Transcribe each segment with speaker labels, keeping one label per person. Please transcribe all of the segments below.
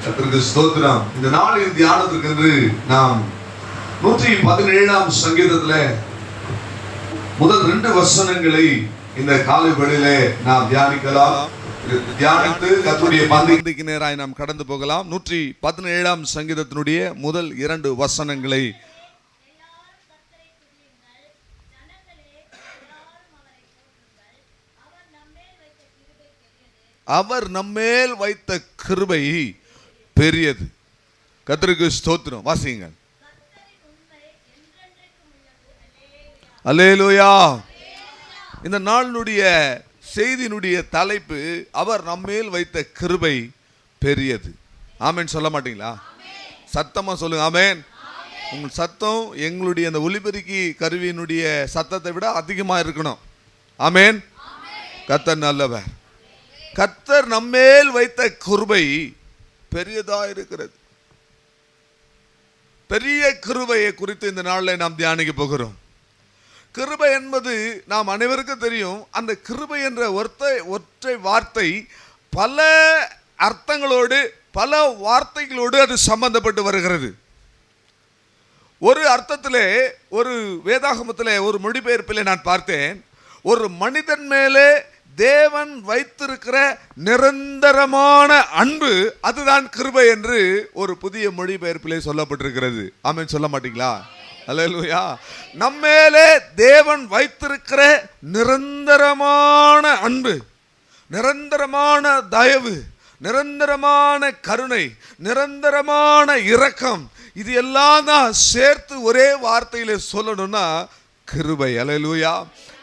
Speaker 1: கர்த்தருக்கு ஸ்தோத்திரம். இந்த நாளின் தியானத்திற்கு நாம் 117ஆம் சங்கீதத்திலே முதல் 2 வசனங்களை இந்த காலை வேளையிலே நாம் தியானிக்கலாம். தியானித்து கர்த்தருடைய பந்திக்கு நேராய் நாம் கடந்து போகலாம். 117ஆம் சங்கீதத்தினுடைய முதல் 2 வசனங்களை அவர் நம்மேல் வைத்த கிருபை பெரியது. கர்த்தருக்கு ஸ்தோத்திரம். வாசியுங்கள். அல்லேலூயா. இந்த நாளினுடைய செய்தியினுடைய தலைப்பு அவர் நம்மேல் வைத்த கிருபை பெரியது. ஆமென் சொல்ல மாட்டீங்களா? சத்தமா சொல்லுங்க ஆமென். உங்கள் சத்தம் எங்களுடைய அந்த ஒலிபெருக்கி கருவியினுடைய சத்தத்தை விட அதிகமாக இருக்கணும். ஆமென். கர்த்தர் நல்லவர். கர்த்தர் நம்மேல் வைத்த கிருபை பெரியதா இருக்கிறது. பெரிய கிருபையை குறித்து இந்த நாளில் நாம் தியானிக்க போகிறோம். கிருபை என்பது நாம் அனைவருக்கும் தெரியும். அந்த கிருபை என்ற ஒற்றை வார்த்தை பல அர்த்தங்களோடு பல வார்த்தைகளோடு அது சம்பந்தப்பட்டு வருகிறது. ஒரு அர்த்தத்திலே ஒரு வேதாகமத்திலே ஒரு மொழிபெயர்ப்பிலே நான் பார்த்தேன், ஒரு மனிதன் மேலே தேவன் வைத்திருக்கிற நிரந்தரமான அன்பு அதுதான் கிருபை என்று ஒரு புதிய மொழிபெயர்ப்பிலே சொல்லப்பட்டிருக்கிறது. ஆமென் சொல்ல மாட்டீங்களா? அல்லேலூயா. நம்மேலே தேவன் வைத்திருக்கிற நிரந்தரமான அன்பு, நிரந்தரமான தயவு, நிரந்தரமான கருணை, நிரந்தரமான இரக்கம், இது எல்லாம் தான் சேர்த்து ஒரே வார்த்தையில சொல்லணும்னா கிருபை. அல்லேலூயா.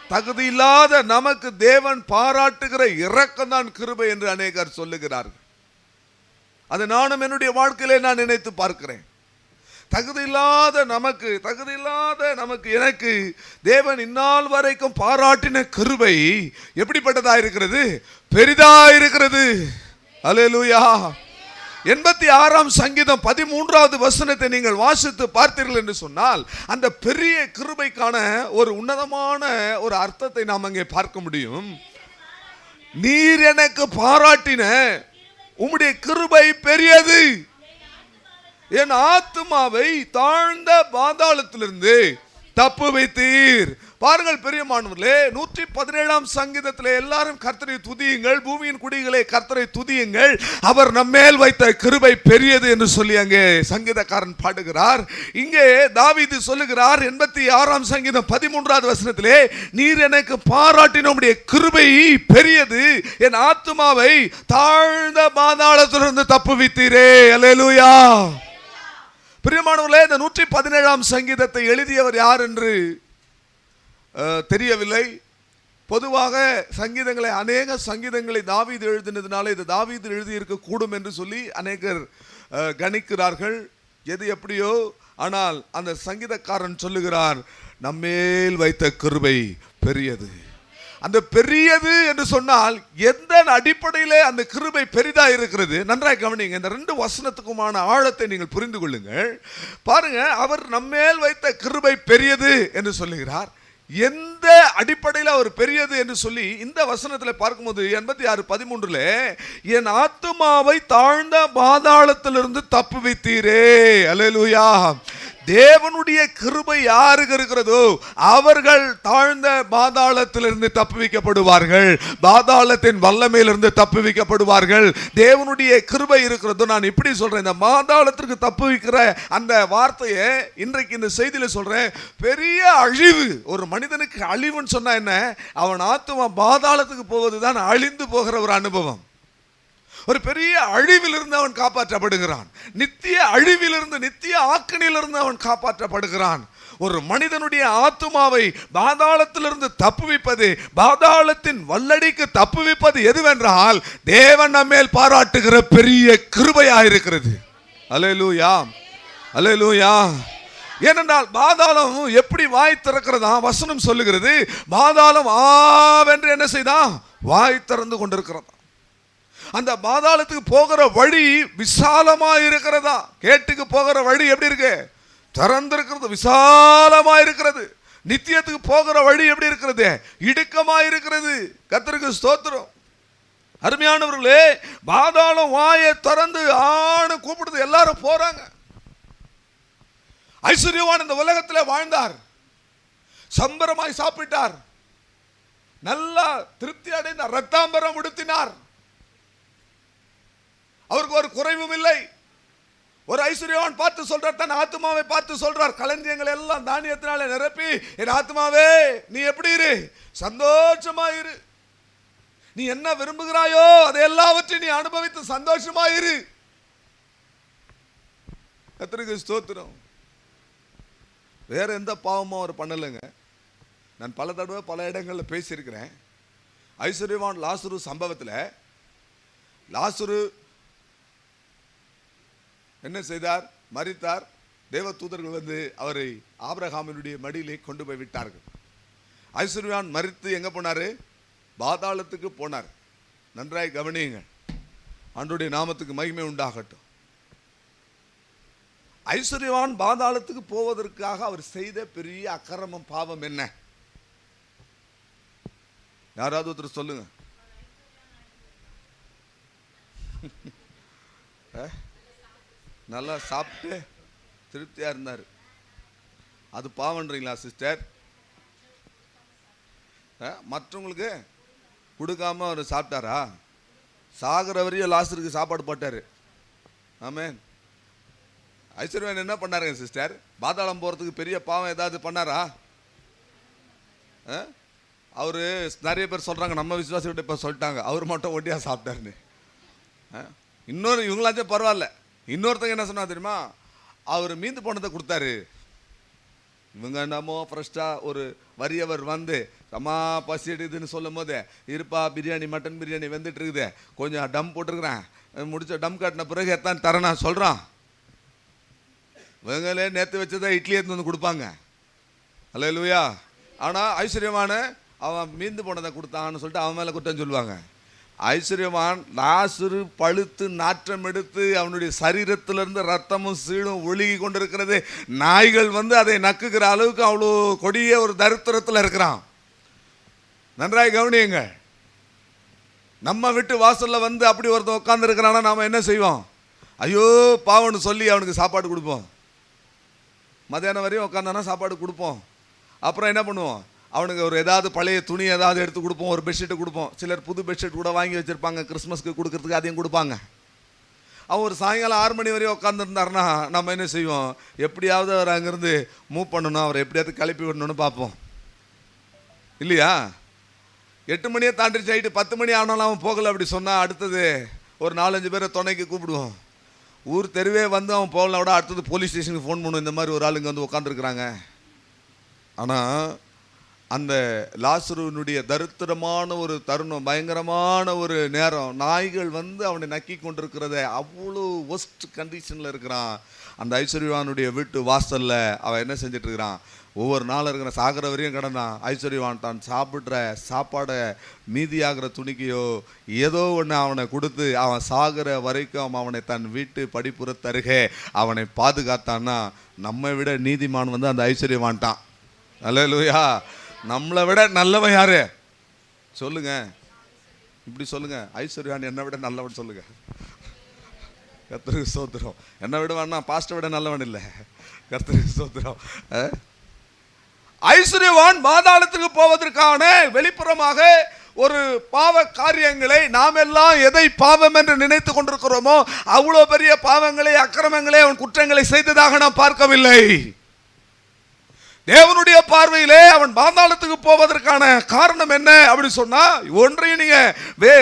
Speaker 1: தகுதி இல்லாத நமக்கு தேவன் பாராட்டுகிற இரக்கம் தான் கிருபை என்று அநேகர் சொல்லுகிறார்கள். அது நானும் என்னுடைய வாழ்க்கையிலே நான் நினைத்து பார்க்கிறேன். தகுதி இல்லாத நமக்கு எனக்கு தேவன் இந்நாள் வரைக்கும் பாராட்டின கிருபை எப்படிப்பட்டதா இருக்கிறது? பெரிதா இருக்கிறது. அல்லேலூயா. 86ஆம் சங்கீதம் 13வது வசனத்தை நீங்கள் வாசித்து பார்த்தீர்கள் என்று சொன்னால் அந்த பெரிய கிருபைக்கான ஒரு உன்னதமான ஒரு அர்த்தத்தை நாம் அங்கே பார்க்க முடியும். நீர் எனக்கு பாராட்டின உம்முடைய கிருபை பெரியது, என் ஆத்துமாவை தாழ்ந்த பாதாளத்திலிருந்து தப்பு வைத்தீர். பாருங்கள் பிரியமானவர்களே, 117ஆம் சங்கீதத்திலே எல்லாரும் கர்த்தரை துதியுங்கள், பூமியின் குடிகளே கர்த்தரை துதியுங்கள், அவர் நம்மேல் வைத்த கிருபை பெரியது என்று சொல்லி அங்கே சங்கீதக்காரன் பாடுகிறார். இங்கே தாவீது சொல்லுகிறார் 86ஆம் சங்கீதம் 13வது வசனத்திலே, நீர் எனக்கு பாராட்டின உம்முடைய கிருபை பெரியது, என் ஆத்துமாவை தாழ்ந்த பாதாளத்திலிருந்து தப்புவித்தீரே. அல்லேலூயா. பிரியமானவர்களே, இந்த 117ஆம் சங்கீதத்தை எழுதியவர் யார் என்று தெரியவில்லை. பொதுவாக சங்கீதங்களை அநேக சங்கீதங்களை தாவீது எழுதினதுனால இது தாவீது எழுதியிருக்க கூடும் என்று சொல்லி அநேகர் கணிக்கிறார்கள். எது எப்படியோ, ஆனால் அந்த சங்கீதக்காரன் சொல்லுகிறார் நம்மேல் வைத்த கிருபை பெரியது. அந்த பெரியது என்று சொன்னால் எந்த அடிப்படையிலே அந்த கிருபை பெரிதா இருக்கிறது? நன்றாக கவனிங்க. இந்த 2 வசனத்துக்குமான ஆழத்தை நீங்கள் புரிந்து கொள்ளுங்கள். பாருங்க, அவர் நம்மேல் வைத்த கிருபை பெரியது என்று சொல்லுகிறார். எந்த அடிப்படையில் அவர் பெரியது என்று சொல்லி இந்த வசனத்தில் பார்க்கும்போது 86:13 என் ஆத்துமாவை தாழ்ந்த பாதாளத்திலிருந்து தப்பு வைத்தீரே. அல்லேலூயா. தேவனுடைய கிருபை யாருக்கு இருக்கிறதோ அவர்கள் தாழ்ந்த பாதாளத்திலிருந்து தப்புவிக்கப்படுவார்கள், பாதாளத்தின் வல்லமையிலிருந்து தப்புவிக்கப்படுவார்கள். தேவனுடைய கிருபை இருக்கிறதோ, நான் இப்படி சொல்றேன், இந்த பாதாளத்திற்கு தப்புவிக்கிற அந்த வார்த்தையை இன்றைக்கு இந்த செய்தியில சொல்றேன். பெரிய அழிவு, ஒரு மனிதனுக்கு அழிவுன்னு சொன்னா என்ன? அவன் ஆத்துமா பாதாளத்துக்கு போவதுதான் அழிந்து போகிற ஒரு அனுபவம். ஒரு பெரிய அழிவிலிருந்து அவன் காப்பாற்றப்படுகிறான். நித்திய அழிவிலிருந்து, நித்திய ஆக்கினிலிருந்து அவன் காப்பாற்றப்படுகிறான். ஒரு மனிதனுடைய ஆத்துமாவை பாதாளத்திலிருந்து தப்புவிப்பது, பாதாளத்தின் வல்லடிக்கு தப்புவிப்பது எதுவென்றால் தேவன் நம்மேல் பாராட்டுகிற பெரிய கிருபையாயிருக்கிறது. அல்லேலூயா. அல்லேலூயா. ஏனென்றால் பாதாளம் எப்படி வாய் திறக்கிறதா? வசனம் சொல்லுகிறது, பாதாளம் ஆவென்று என்ன செய்தான்? வாய் திறந்து கொண்டிருக்கிறதா. அந்த பாதாளத்துக்கு போகிற வழி விசாலமா இருக்கிறதா? கேட்டுக்கு போகிற வழி எப்படி இருக்கு? திறந்திருக்கிறது, விசாலமா இருக்கிறது. நித்தியத்துக்கு போகிற வழி எப்படி இருக்கிறது? இடுக்கமா இருக்கிறது. கர்த்தருக்கு ஸ்தோத்திரம். அருமையானவர்களே, பாதாளம் வாயை திறந்து ஆணு கூப்பிடுது, எல்லாரும் போறாங்க. ஐஸ்வர்யவான் இந்த உலகத்தில் வாழ்ந்தார், சம்பரமாய் சாப்பிட்டார், நல்லா திருப்தி அடைந்தார், ரத்தாம்பரம் உடுத்தினார், அவருக்கு ஒரு குறைவும் இல்லை. ஒரு ஐஸ்வர்யவான் பார்த்து சொல்றார், தன் ஆத்மாவை பார்த்து சொல்றார், களஞ்சியங்கள் எல்லாம் தானியத்தினால நிரப்பி என் ஆத்மாவே நீ எப்படி இரு, சந்தோஷமா இரு, நீ என்ன விரும்புகிறாயோ அதை எல்லாவற்றையும் நீ அனுபவித்து சந்தோஷமா இரு. கர்த்தருக்கு ஸ்தோத்திரம். வேற எந்த பாவமும் அவர் பண்ணலைங்க. நான் பல தடவை பல இடங்களில் பேசியிருக்கிறேன். ஐஸ்வர்யவான் லாசரு சம்பவத்தில் லாசரு என்ன செய்தார்? மரித்தார். தேவ தூதர்கள் வந்து அவரை ஆபிரகாமினுடைய மடியிலே கொண்டு போய் விட்டார்கள். ஐஸ்வர்யவான் மரித்து எங்க போனாரு? பாதாளத்துக்கு போனார். நன்றாய் கவனியுங்கள். ஆண்டவருடைய நாமத்துக்கு மகிமை உண்டாகட்டும். ஐஸ்வர்யவான் பாதாளத்துக்கு போவதற்காக அவர் செய்த பெரிய அக்கிரமம், பாவம் என்ன? யாராவது ஒருத்தர் சொல்லுங்க. நல்லா சாப்பிட்டு திருப்தியா இருந்தார், அது பாவன்றீங்களா சிஸ்டர்? மற்றவங்களுக்கு கொடுக்காம அவர் சாப்பிட்டாரா? சாகிற வரையும் லாசருக்கு சாப்பாடு போட்டாரு. ஆமென். ஐஸ்வர்யவான் என்ன பண்ணாருங்க சிஸ்டர்? பாதாளம் போறதுக்கு பெரிய பாவம் ஏதாவது பண்ணாரா? அவரு நிறைய பேர் சொல்றாங்க, நம்ம விசுவாசிகிட்ட இப்ப சொல்லிட்டாங்க, அவர் மட்டும் ஒட்டியா சாப்பிட்டாருன்னு. இன்னொரு இவங்களாச்சும் பரவாயில்ல. இன்னொருத்தங்க என்ன சொன்னா தெரியுமா? அவர் மீந்து போனதை கொடுத்தாரு. இவங்க என்னமோ ஃப்ரெஷ்ஷா ஒரு வறியவர் வந்து அம்மா பசி எடுக்குதுன்னு சொல்லும் போது, இருப்பா பிரியாணி, மட்டன் பிரியாணி வெந்துட்டு இருக்குது, கொஞ்சம் டம் போட்டுருக்குறேன், முடிச்ச டம் காட்டின பிறகு எத்தான் தரேன் நான் சொல்றான். இவங்களே நேற்று வச்சதை இட்லி எடுத்து வந்து கொடுப்பாங்க. அல்லேலூயா. ஆனால் ஐஸ்வர்யமான அவன் மீந்து போனதை கொடுத்தான்னு சொல்லிட்டு அவன் மேலே குற்றம் சொல்லுவாங்க. ஐஸ்வர்யவான் லாசரு பழுத்து நாற்றம் எடுத்து அவனுடைய சரீரத்திலிருந்து ரத்தமும் சீடும் ஒழுகி கொண்டிருக்கிறது. நாய்கள் வந்து அதை நக்குகிற அளவுக்கு அவ்வளோ கொடிய ஒரு தரித்திரத்தில் இருக்கிறான். நன்றாய் கவனியுங்க. நம்ம வீட்டு வாசல்ல வந்து அப்படி ஒருத்தன் உட்கார்ந்து இருக்கிறான்னா நாம என்ன செய்வோம்? ஐயோ பாவன்னு சொல்லி அவனுக்கு சாப்பாடு கொடுப்போம். மத்தியானம் வரையும் உட்காந்தானா சாப்பாடு கொடுப்போம். அப்புறம் என்ன பண்ணுவோம்? அவனுக்கு ஒரு ஏதாவது பழைய துணி ஏதாவது எடுத்து கொடுப்போம், ஒரு பெட்ஷீட்டை கொடுப்போம். சிலர் புது பெட்ஷீட் கூட வாங்கி வச்சுருப்பாங்க, கிறிஸ்மஸ்க்கு கொடுக்கறதுக்கு, அதையும் கொடுப்பாங்க. அவன் ஒரு சாயங்காலம் 6 மணி வரையும் உட்காந்துருந்தாருன்னா நம்ம என்ன செய்வோம்? எப்படியாவது அவர் அங்கேருந்து மூவ் பண்ணணும், அவரை எப்படியாவது கிளப்பி விடணும்னு பார்ப்போம் இல்லையா? 8 மணியே தாண்டிச்சு, ஆகிட்டு 10 மணி ஆனாலும் அவன் போகலை அப்படி சொன்னால் அடுத்தது ஒரு 4-5 பேரை துணைக்கு கூப்பிடுவோம். ஊர் தெருவே வந்து அவன் போகலாம் விட அடுத்தது போலீஸ் ஸ்டேஷனுக்கு ஃபோன் பண்ணுவோம், இந்த மாதிரி ஒரு ஆளுங்க வந்து உட்காந்துருக்குறாங்க. ஆனால் அந்த லாசருனுடைய தரித்திரமான ஒரு தருணம், பயங்கரமான ஒரு நேரம், நாய்கள் வந்து அவனை நக்கி கொண்டிருக்கிறத, அவ்வளோ ஒஸ்ட் கண்டிஷனில் இருக்கிறான். அந்த ஐஸ்வர்யவானுடைய வீட்டு வாசலில் அவன் என்ன செஞ்சிட்டு இருக்கிறான்? ஒவ்வொரு நாளும் இருக்கிற சாகிற வரையும் கிடந்தான். ஐஸ்வர்யவான் தான் சாப்பிட்ற சாப்பாடை மீதியாகிற துணிக்கையோ ஏதோ ஒன்று அவனை கொடுத்து அவன் சாகிற வரைக்கும் அவனை தன் வீட்டு படிப்புறத்தருகே அவனை பாதுகாத்தான்னா நம்மை விட நீதிமான் வந்து அந்த ஐஸ்வர்யவான்ட்டான். அல்லேலூயா. நம்மளை விட நல்லவன் யாரு சொல்லுங்க? இப்படி சொல்லுங்க, ஐஸ்வர்யவான் என்னை விட நல்லவன் சொல்லுங்க. கர்த்தருக்கு ஸ்தோத்திரம். என்னை விட வேணா, பாஸ்டரை விட நல்லவன் இல்லை. கர்த்தருக்கு ஸ்தோத்திரம். ஐஸ்வர்யவான் பாதாளத்துக்கு போவதற்கான வெளிப்புறமாக ஒரு பாவ காரியங்களை நாம் எல்லாம் எதை பாவம் என்று நினைத்து கொண்டிருக்கிறோமோ அவ்வளோ பெரிய பாவங்களை, அக்கிரமங்களை, அவன் குற்றங்களை செய்ததாக நாம் பார்க்கவில்லை. தேவனுடைய பார்வையிலே அவன் பாதாளத்துக்கு போவதற்கான காரணம் என்ன அப்படி சொன்னா, ஒன்றையும் நீங்க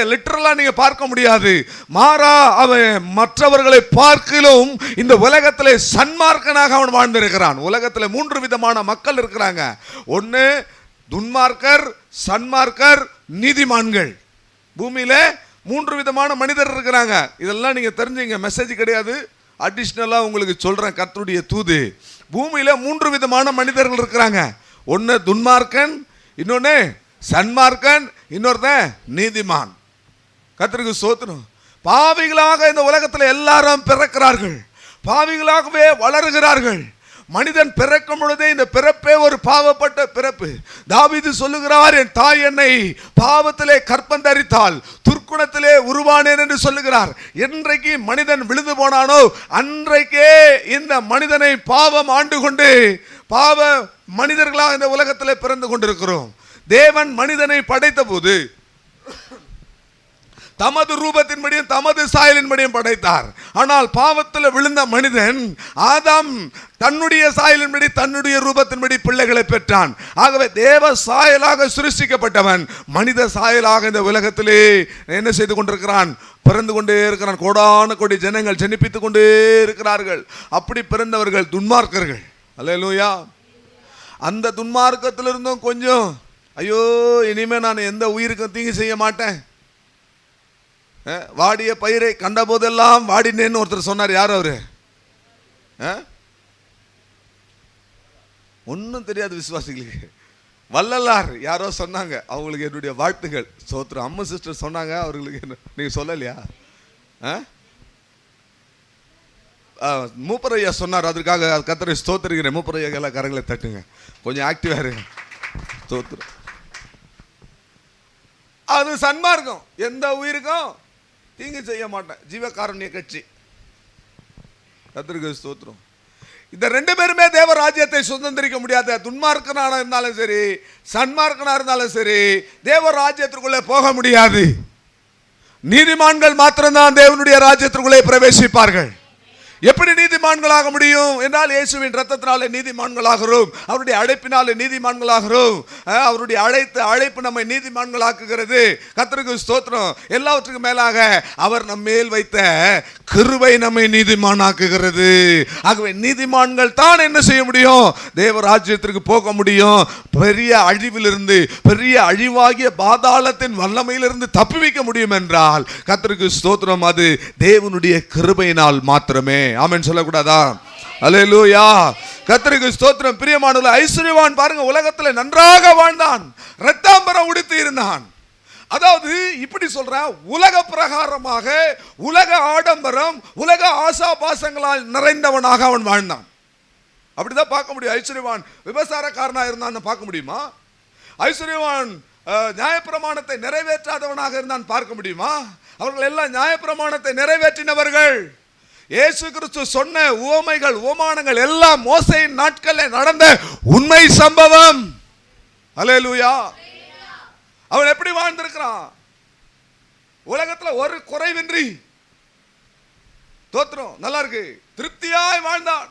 Speaker 1: லிட்டரலா நீங்க பார்க்க முடியாது. மாறா அவன் மற்றவர்களை பார்க்கிலும் இந்த உலகத்திலே சன்மார்க்கனாக அவன் வாழ்ந்திருக்கிறான். உலகத்தில் 3 விதமான மக்கள் இருக்கிறாங்க. ஒன்று துன்மார்க்கர், சன்மார்க்கர், நீதிமான்கள். பூமியில 3 விதமான மனிதர் இருக்கிறாங்க. இதெல்லாம் நீங்க தெரிஞ்சுங்க, மெசேஜ் கிடையாது, அடிஷ்னலா உங்களுக்கு சொல்றேன், கர்த்தருடைய தூது. பூமியில 3 விதமான மனிதர்கள் இருக்கிறாங்க. ஒன்னு துன்மார்க்கன், இன்னொன்னு சன்மார்க்கன், இன்னொருத்தன் நீதிமான். கர்த்தருக்கு ஸ்தோத்திரம். பாவிகளாக இந்த உலகத்தில் எல்லாரும் பிறக்கிறார்கள், பாவிகளாகவே வளருகிறார்கள். மனிதன் பிறக்கும் பொழுதே இந்த பிறப்பே ஒரு பாவப்பட்ட பிறப்பு. தாவீது சொல்லுகிறார், என் தாய் என்னை பாவத்திலே கற்பந்தரித்தாள், துர்க்குணத்திலே உருவானேன் என்று சொல்லுகிறார். என்றைக்கு மனிதன் விழுந்து போனானோ அன்றைக்கே இந்த மனிதனை பாவம் ஆண்டு கொண்டு பாவ மனிதர்களாக இந்த உலகத்திலே பிறந்து கொண்டிருக்கிறோம். தேவன் மனிதனை படைத்த போது தமது ரூபத்தின்படியும் தமது சாயலின்படியும் படைத்தார். ஆனால் பாவத்தில் விழுந்த மனிதன் ஆதாம் தன்னுடைய சாயலின்படி தன்னுடைய ரூபத்தின்படி பிள்ளைகளை பெற்றான். ஆகவே தேவ சாயலாக சிருஷ்டிக்கப்பட்டவன் மனித சாயலாக இந்த உலகத்திலே என்ன செய்து கொண்டிருக்கிறான்? பிறந்து கொண்டே இருக்கிறான். கோடான கோடி ஜனங்கள் ஜனிப்பித்துக் கொண்டே இருக்கிறார்கள். அப்படி பிறந்தவர்கள் துன்மார்க்கர்கள். அல்லேலூயா. அந்த துன்மார்க்கத்திலிருந்தும் கொஞ்சம் ஐயோ இனிமே நான் எந்த உயிருக்கும் தீங்கு செய்ய மாட்டேன், வாடிய பயிரை கண்ட போதெல்லாம் வாடினேன்னு ஒருத்தர் சொன்னார். யார் அவரு? ஒன்றும் தெரியாது விசுவாசிகளுக்கு. வள்ளலார் யாரோ சொன்னாங்க, அவங்களுக்கு என்னுடைய வாழ்த்துகள். சோத்ரு அம்மா சிஸ்டர் சொன்னாங்க, அவர்களுக்கு நீங்க சொல்லலையா? மூப்பரையா சொன்னார், அதற்காக கர்த்தரை ஸ்தோத்திரிக்கிறேன். மூப்பரையா எல்லாம் கரங்களை தட்டுங்க, கொஞ்சம் ஆக்டிவா இருங்க. ஸ்தோத்திரம். அது சன்மார்க்கம். எந்த உயிருக்கும் தீங்கு செய்ய மாட்டேன், ஜீவகாருண்ய கட்சி. கர்த்தருக்கு ஸ்தோத்திரம். இந்த ரெண்டு பேருமே தேவ ராஜ்யத்தை சுதந்திரிக்க முடியாத. துன்மார்க்கனாக இருந்தாலும் சரி, சன்மார்க்கனா இருந்தாலும் சரி, தேவ ராஜ்யத்திற்குள்ளே போக முடியாது. நீதிமான்கள் மாத்திரம்தான் தேவனுடைய ராஜ்யத்திற்குள்ளே பிரவேசிப்பார்கள். எப்படி நீதிமான்களாக முடியும் என்றால், இயேசுவின் ரத்தத்தினாலே நீதிமான்களாகிறோம், அவருடைய அழைப்பினாலே நீதிமான்களாகிறோம். அவருடைய அழைப்பு நம்மை நீதிமான்களாக்குகிறது. கர்த்தருக்கு ஸ்தோத்திரம். எல்லாவற்றுக்கும் மேலாக அவர் நம்ம மேல் வைத்த கிருபை நம்மை நீதிமானாக்குகிறது. ஆகவே நீதிமான்கள் தான் என்ன செய்ய முடியும்? தேவ ராஜ்யத்திற்கு போக முடியும். பெரிய அழிவிலிருந்து, பெரிய அழிவாகிய பாதாளத்தின் வல்லமையிலிருந்து தப்புவிக்க முடியும் என்றால் கர்த்தருக்கு ஸ்தோத்திரம், அது தேவனுடைய கிருபையினால் மாத்திரமே. ஆமென் சொல்லக்கூடாதா? அல்லேலூயா. கர்த்தருக்கு ஸ்தோத்திரம். பிரியமானவர்களே, ஐஸ்வர்யவான் பாருங்க, உலகத்தில் நன்றாக வாழ்ந்தான், இரத்தாம்பரம் உடுத்தி இருந்தான். அதாவது இப்படி சொல்ற, உலக பிரகாரமாக உலக ஆடம்பரம் உலக ஆசாபாசங்களால் நிறைந்தவனாக அவன் வாழ்ந்தான். அப்படிதான் பார்க்க முடியும். ஐஸ்வர்யவான் விபசாரக்காரனா இருந்தான்னு பார்க்க முடியுமா? ஐஸ்வர்யவான் நியாயப்பிரமாணத்தை நிறைவேற்றாதவனாக இருந்தான் பார்க்க முடியுமா? அவர்கள் எல்லாம் நியாயப்பிரமாணத்தை நிறைவேற்றினவர்கள். இயேசு கிறிஸ்து சொன்ன உவமைகள் உவமானங்கள் எல்லாம் மோசேயின் நாட்களில் நடந்த உண்மை சம்பவம். அல்லேலூயா. அவன் எப்படி வாழ்ந்திருக்கிறான்? உலகத்தில் ஒரு குறைவின்றி, தோத்திரம் நல்லா இருக்கு, திருப்தியாய் வாழ்ந்தான்.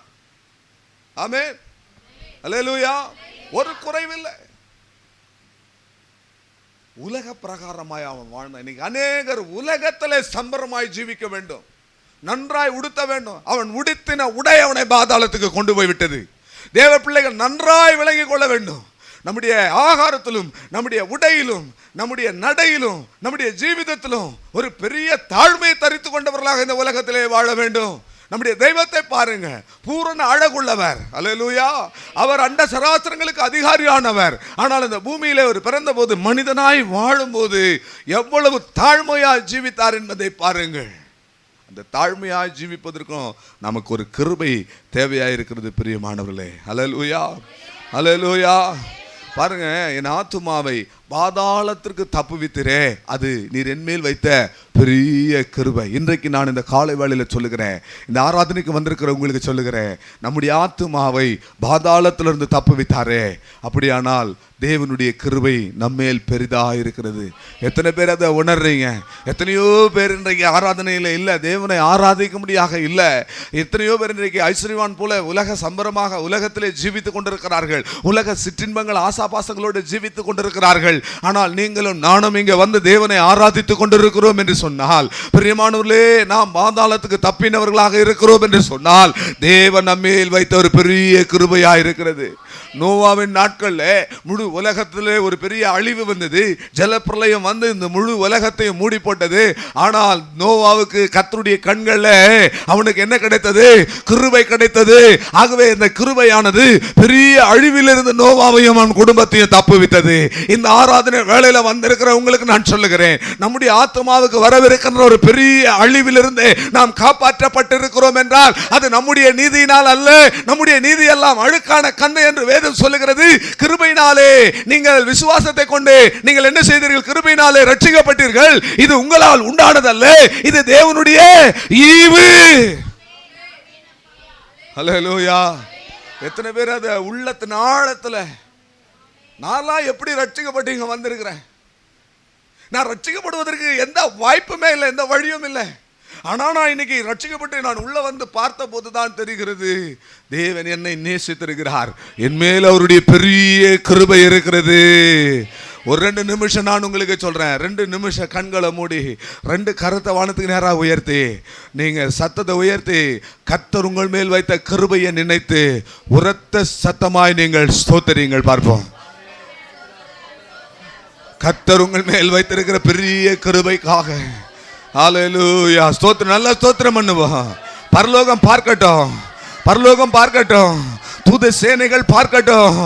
Speaker 1: ஆமென். அல்லேலூயா. ஒரு குறைவில்லை. உலக பிரகாரமாய் அவன் வாழ்ந்தான். இன்னைக்கு அநேகர் உலகத்திலே சம்பரமாய் ஜீவிக்க வேண்டும், நன்றாய் உடுத்த வேண்டும். அவன் உடுத்தின உடை அவனை பாதாளத்துக்கு கொண்டு போய் விட்டது. தேவ பிள்ளைகள் நன்றாய் விளங்கிக் கொள்ள வேண்டும். நம்முடைய ஆகாரத்திலும், நம்முடைய உடையிலும், நம்முடைய நடையிலும், நம்முடைய ஜீவிதத்திலும் ஒரு பெரிய தாழ்மையை தரித்து கொண்டவர்களாக இந்த உலகத்திலே வாழ வேண்டும். நம்முடைய தெய்வத்தை பாருங்க, பூரண அழகுள்ளவர். அல்லேலூயா. அவர் அண்ட சராசரங்களுக்கு அதிகாரியானவர். ஆனால் இந்த பூமியிலே ஒரு பிறந்த போது, மனிதனாய் வாழும் போது எவ்வளவு தாழ்மையாய் ஜீவித்தார் என்பதை பாருங்கள். அந்த தாழ்மையாய் ஜீவிப்பதற்கும் நமக்கு ஒரு கிருபை தேவையாயிருக்கிறது பிரியமானவர்களே. அல்லேலூயா. அல்லேலூயா. பாருங்க, என் ஆத்துமாவை பாதாளத்திற்கு தப்புவித்திரே, அது நீர் என்மேல் வைத்த பெரிய கிருபை. இன்றைக்கு நான் இந்த காலை வேளையில் சொல்லுகிறேன், இந்த ஆராதனைக்கு வந்திருக்கிற உங்களுக்கு சொல்லுகிறேன், நம்முடைய ஆத்துமாவை பாதாளத்திலிருந்து தப்புவித்தாரே, அப்படியானால் தேவனுடைய கிருபை நம்மேல் பெரிதாக இருக்கிறது. எத்தனை பேர் அதை உணர்றீங்க? எத்தனையோ பேர் இன்றைக்கு ஆராதனையில் இல்லை, தேவனை ஆராதிக்க முடியாக இல்லை. எத்தனையோ பேர் இன்றைக்கு ஐஸ்வர்யவான் போல உலக சம்பரமாக உலகத்திலே ஜீவித்துக் கொண்டிருக்கிறார்கள், உலக சிற்றின்பங்கள் ஆசாபாசங்களோடு ஜீவித்துக் கொண்டிருக்கிறார்கள். ஆனால் நீங்களும் நானும் இங்கே வந்து தேவனை ஆராதித்துக் கொண்டிருக்கிறோம் என்று சொன்னால், பிரியமானவர்களே, நாம் பாதாளத்துக்கு தப்பினவர்களாக இருக்கிறோம் என்று சொன்னால், தேவன் நம்மேல் வைத்த ஒரு பெரிய கிருபையா இருக்கிறது. நோவாவின் நாட்கள்ல முழு உலகத்திலே ஒரு பெரிய அழிவு வந்தது, ஜலப்பிரளயம் வந்து இந்த முழு உலகத்தையும் மூடி போட்டது. ஆனால் நோவாவுக்கு கர்த்தருடைய கண்கள்ல அவனுக்கு என்ன கிடைத்தது? கிருபை கிடைத்தது. ஆகவே இந்த கிருபையானது பெரிய அழிவிலிருந்து நோவாவையும் அவன் குடும்பத்தையும் தப்புவித்தது. இந்த ஆராதனை வேளையில வந்திருக்கிற உங்களுக்கு நான் சொல்லுகிறேன், நம்முடைய ஆத்மாவுக்கு வர வரவிருக்கின்ற ஒரு பெரிய அழிவிலிருந்து நாம் காப்பாற்றப்பட்டிருக்கிறோம் என்றால் அது நம்முடைய நீதியினால் அல்ல. நம்முடைய நீதி எல்லாம் அழுக்கான கண்ணு என்று வேதம் சொல்லுகிறது. கிருபையினாலே நீங்கள் விசுவாசத்தை கொண்டு நீங்கள் என்ன செய்தீர்கள்? கிருபையினாலே ரட்சிக்கப்பட்டீர்கள். இது உங்களால் உண்டானதல்ல, இது தேவனுடைய ஈவு. ஹல்லேலூயா. எத்தனை பேர் அத உள்ளத்தின் ஆழத்துல நான்லாம் எப்படி ரட்சிக்கப்பட்டீங்க வந்திருக்கிறேன். நான் ரட்சிக்கப்படுவதற்கு எந்த வாய்ப்புமே இல்லை, எந்த வழியும் இல்லை. ஆனால் நான் இன்னைக்கு ரட்சிக்கப்பட்டு நான் உள்ள வந்து பார்த்த போதுதான் தெரிகிறது, தேவன் என்னை நேசித்திருக்கிறார், என் மேல் அவருடைய பெரிய கிருபை இருக்கிறது. ஒரு 2 நிமிஷம் நான் உங்களுக்கு சொல்றேன். 2 நிமிஷம் கண்களை மூடி 2 கரத்தை வானத்துக்கு நேராக உயர்த்தி நீங்க சத்தத்தை உயர்த்தி கர்த்தர் உங்கள் மேல் வைத்த கிருபையை நினைத்து உரத்த சத்தமாய் நீங்கள் ஸ்தோத்திரீங்கள் பார்ப்போம். கர்த்தர் உங்கள் மேல் வைத்திருக்கிற பெரிய கிருபைக்காக ஹல்லேலூயா. ஸ்தோத்திரம், நல்ல ஸ்தோத்திரம் பண்ணுவோம். பரலோகம் பார்க்கட்டும், பரலோகம் பார்க்கட்டும், தூத சேனைகள் பார்க்கட்டும்,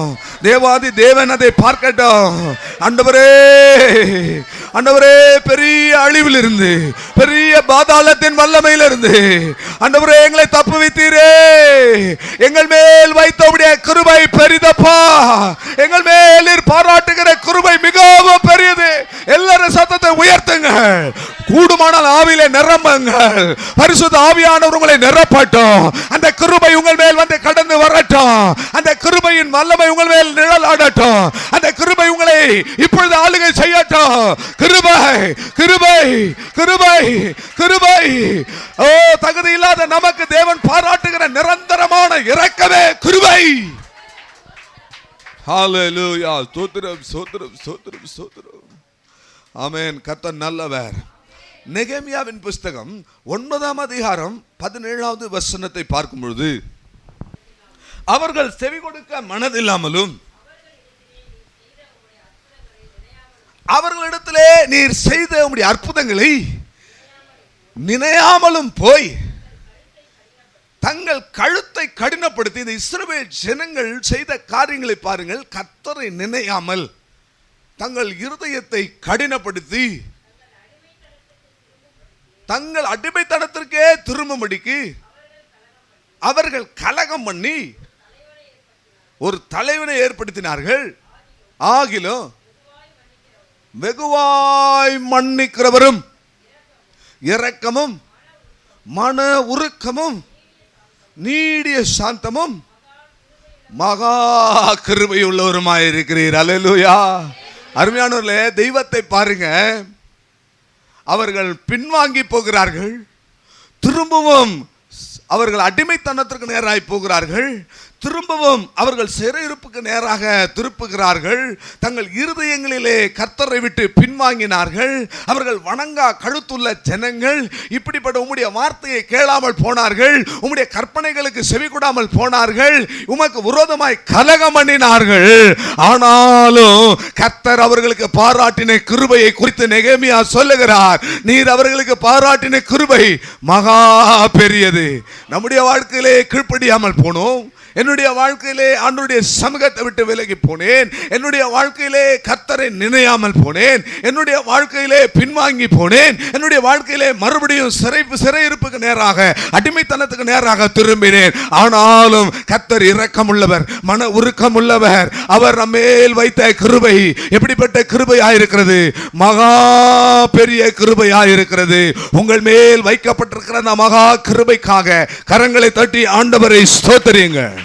Speaker 1: தேவாதி தேவன் அதை பார்க்கட்டும். ஆண்டவரே, ஆண்டவரே, பெரிய அழிவில் இருந்து, பெரிய பாதாளத்தின் வல்லமையில் இருந்து ஆண்டவரே எங்களை தப்பு வைத்தீரே. எங்கள் மேல் வைத்தவுடைய கிருபை பெரிதப்பா. எங்கள் மேல் பாராட்டுகிற கிருபை மிகவும் பெரியது. எல்லாரும் சத்தத்தை உயர்த்துங்கள். கூடுமானால் ஆவியிலே நிரம்புங்கள். பரிசுத்த ஆவியானவர் உங்களை நிரப்பட்டும். அந்த கிருபை உங்கள் மேல் வந்து கடந்து வரட்டும். அந்த கிருபையின் வல்லமை உங்கள் மேல் நிழலாடட்டும். அந்த கிருபை உங்களை இப்பொழுது ஆளுகை செய்யட்டும். கிருபை, கிருபை, கிருபை, கிருபை. ஓ, தகுதி இல்லாத நமக்கு தேவன் பாராட்டுகிற நிரந்தரமான இரக்கமே கிருபை. ஹல்லேலூயா. ஸ்தோத்திரம், ஸ்தோத்திரம், ஸ்தோத்திரம், ஸ்தோத்திரம். ஆமென். கர்த்தர் நல்லவர். நெகேமியாவின் புஸ்தகம் 9ஆம் அதிகாரம் 17வது வசனத்தை பார்க்கும் பொழுது, அவர்கள் செவி கொடுக்க மனதில்லாமலும் அவர்களிடத்திலே நீர் செய்த உம்முடைய அற்புதங்களை நினையாமலும் போய் தங்கள் கழுத்தை கடினப்படுத்தி, இந்த இஸ்ரவேல் ஜனங்கள் செய்த காரியங்களை பாருங்கள். கர்த்தரை நினையாமல் தங்கள் இருதயத்தை கடினப்படுத்தி தங்கள் அடிமைத்தனத்திற்கே திரும்பும்படிக்கு அவர்கள் கலகம் பண்ணி ஒரு தலைவனை ஏற்படுத்தினார்கள். ஆகிலும் வெகுவாய் மன்னிக்கிறவரும் இரக்கமும் மன உருக்கமும் நீடிய சாந்தமும் மகா கிருபை உள்ளவருமாயிருக்கிறீர். அல்லேலூயா. அருமையானவர்களே, தெய்வத்தை பாருங்க. அவர்கள் பின்வாங்கி போகிறார்கள், திரும்பவும் அவர்கள் அடிமைத்தனத்திற்கு நேராய் போகிறார்கள், திரும்பவும் அவர்கள் சிறையிருப்புக்கு நேராக திருப்புகிறார்கள். தங்கள் இருதயங்களிலே கர்த்தரை விட்டு பின்வாங்கினார்கள். அவர்கள் வணங்கா கழுத்துள்ள ஜனங்கள். இப்படிப்பட்ட உம்முடைய வார்த்தையை கேளாமல் போனார்கள், உம்முடைய கற்பனைகளுக்கு செவி கொடாமல் போனார்கள், உமக்கு விரோதமாய் கலகம் பண்ணினார்கள். ஆனாலும் கர்த்தர் அவர்களுக்கு பாராட்டின கிருபையை குறித்து நெகேமியா சொல்லுகிறார், நீர் அவர்களுக்கு பாராட்டின கிருபை மகா பெரியது. நம்முடைய வாழ்க்கையிலே கீழ்ப்படியாமல் போனோம். என்னுடைய வாழ்க்கையிலே ஆண்டவருடைய சமூகத்தை விட்டு விலகி போனேன். என்னுடைய வாழ்க்கையிலே கர்த்தரை நினையாமல் போனேன். என்னுடைய வாழ்க்கையிலே பின்வாங்கி போனேன். என்னுடைய வாழ்க்கையிலே மறுபடியும் சிறையிருப்புக்கு நேராக, அடிமைத்தனத்துக்கு நேராக திரும்பினேன். ஆனாலும் கர்த்தர் இரக்கம் உள்ளவர், மன உருக்கம் உள்ளவர். அவர் நம்மேல் வைத்த கிருபை எப்படிப்பட்ட கிருபையாயிருக்கிறது? மகா பெரிய கிருபையாயிருக்கிறது. உங்கள் மேல் வைக்கப்பட்டிருக்கிற அந்த மகா கிருபைக்காக கரங்களை தட்டி ஆண்டவரை ஸ்தோத்திரியுங்கள்.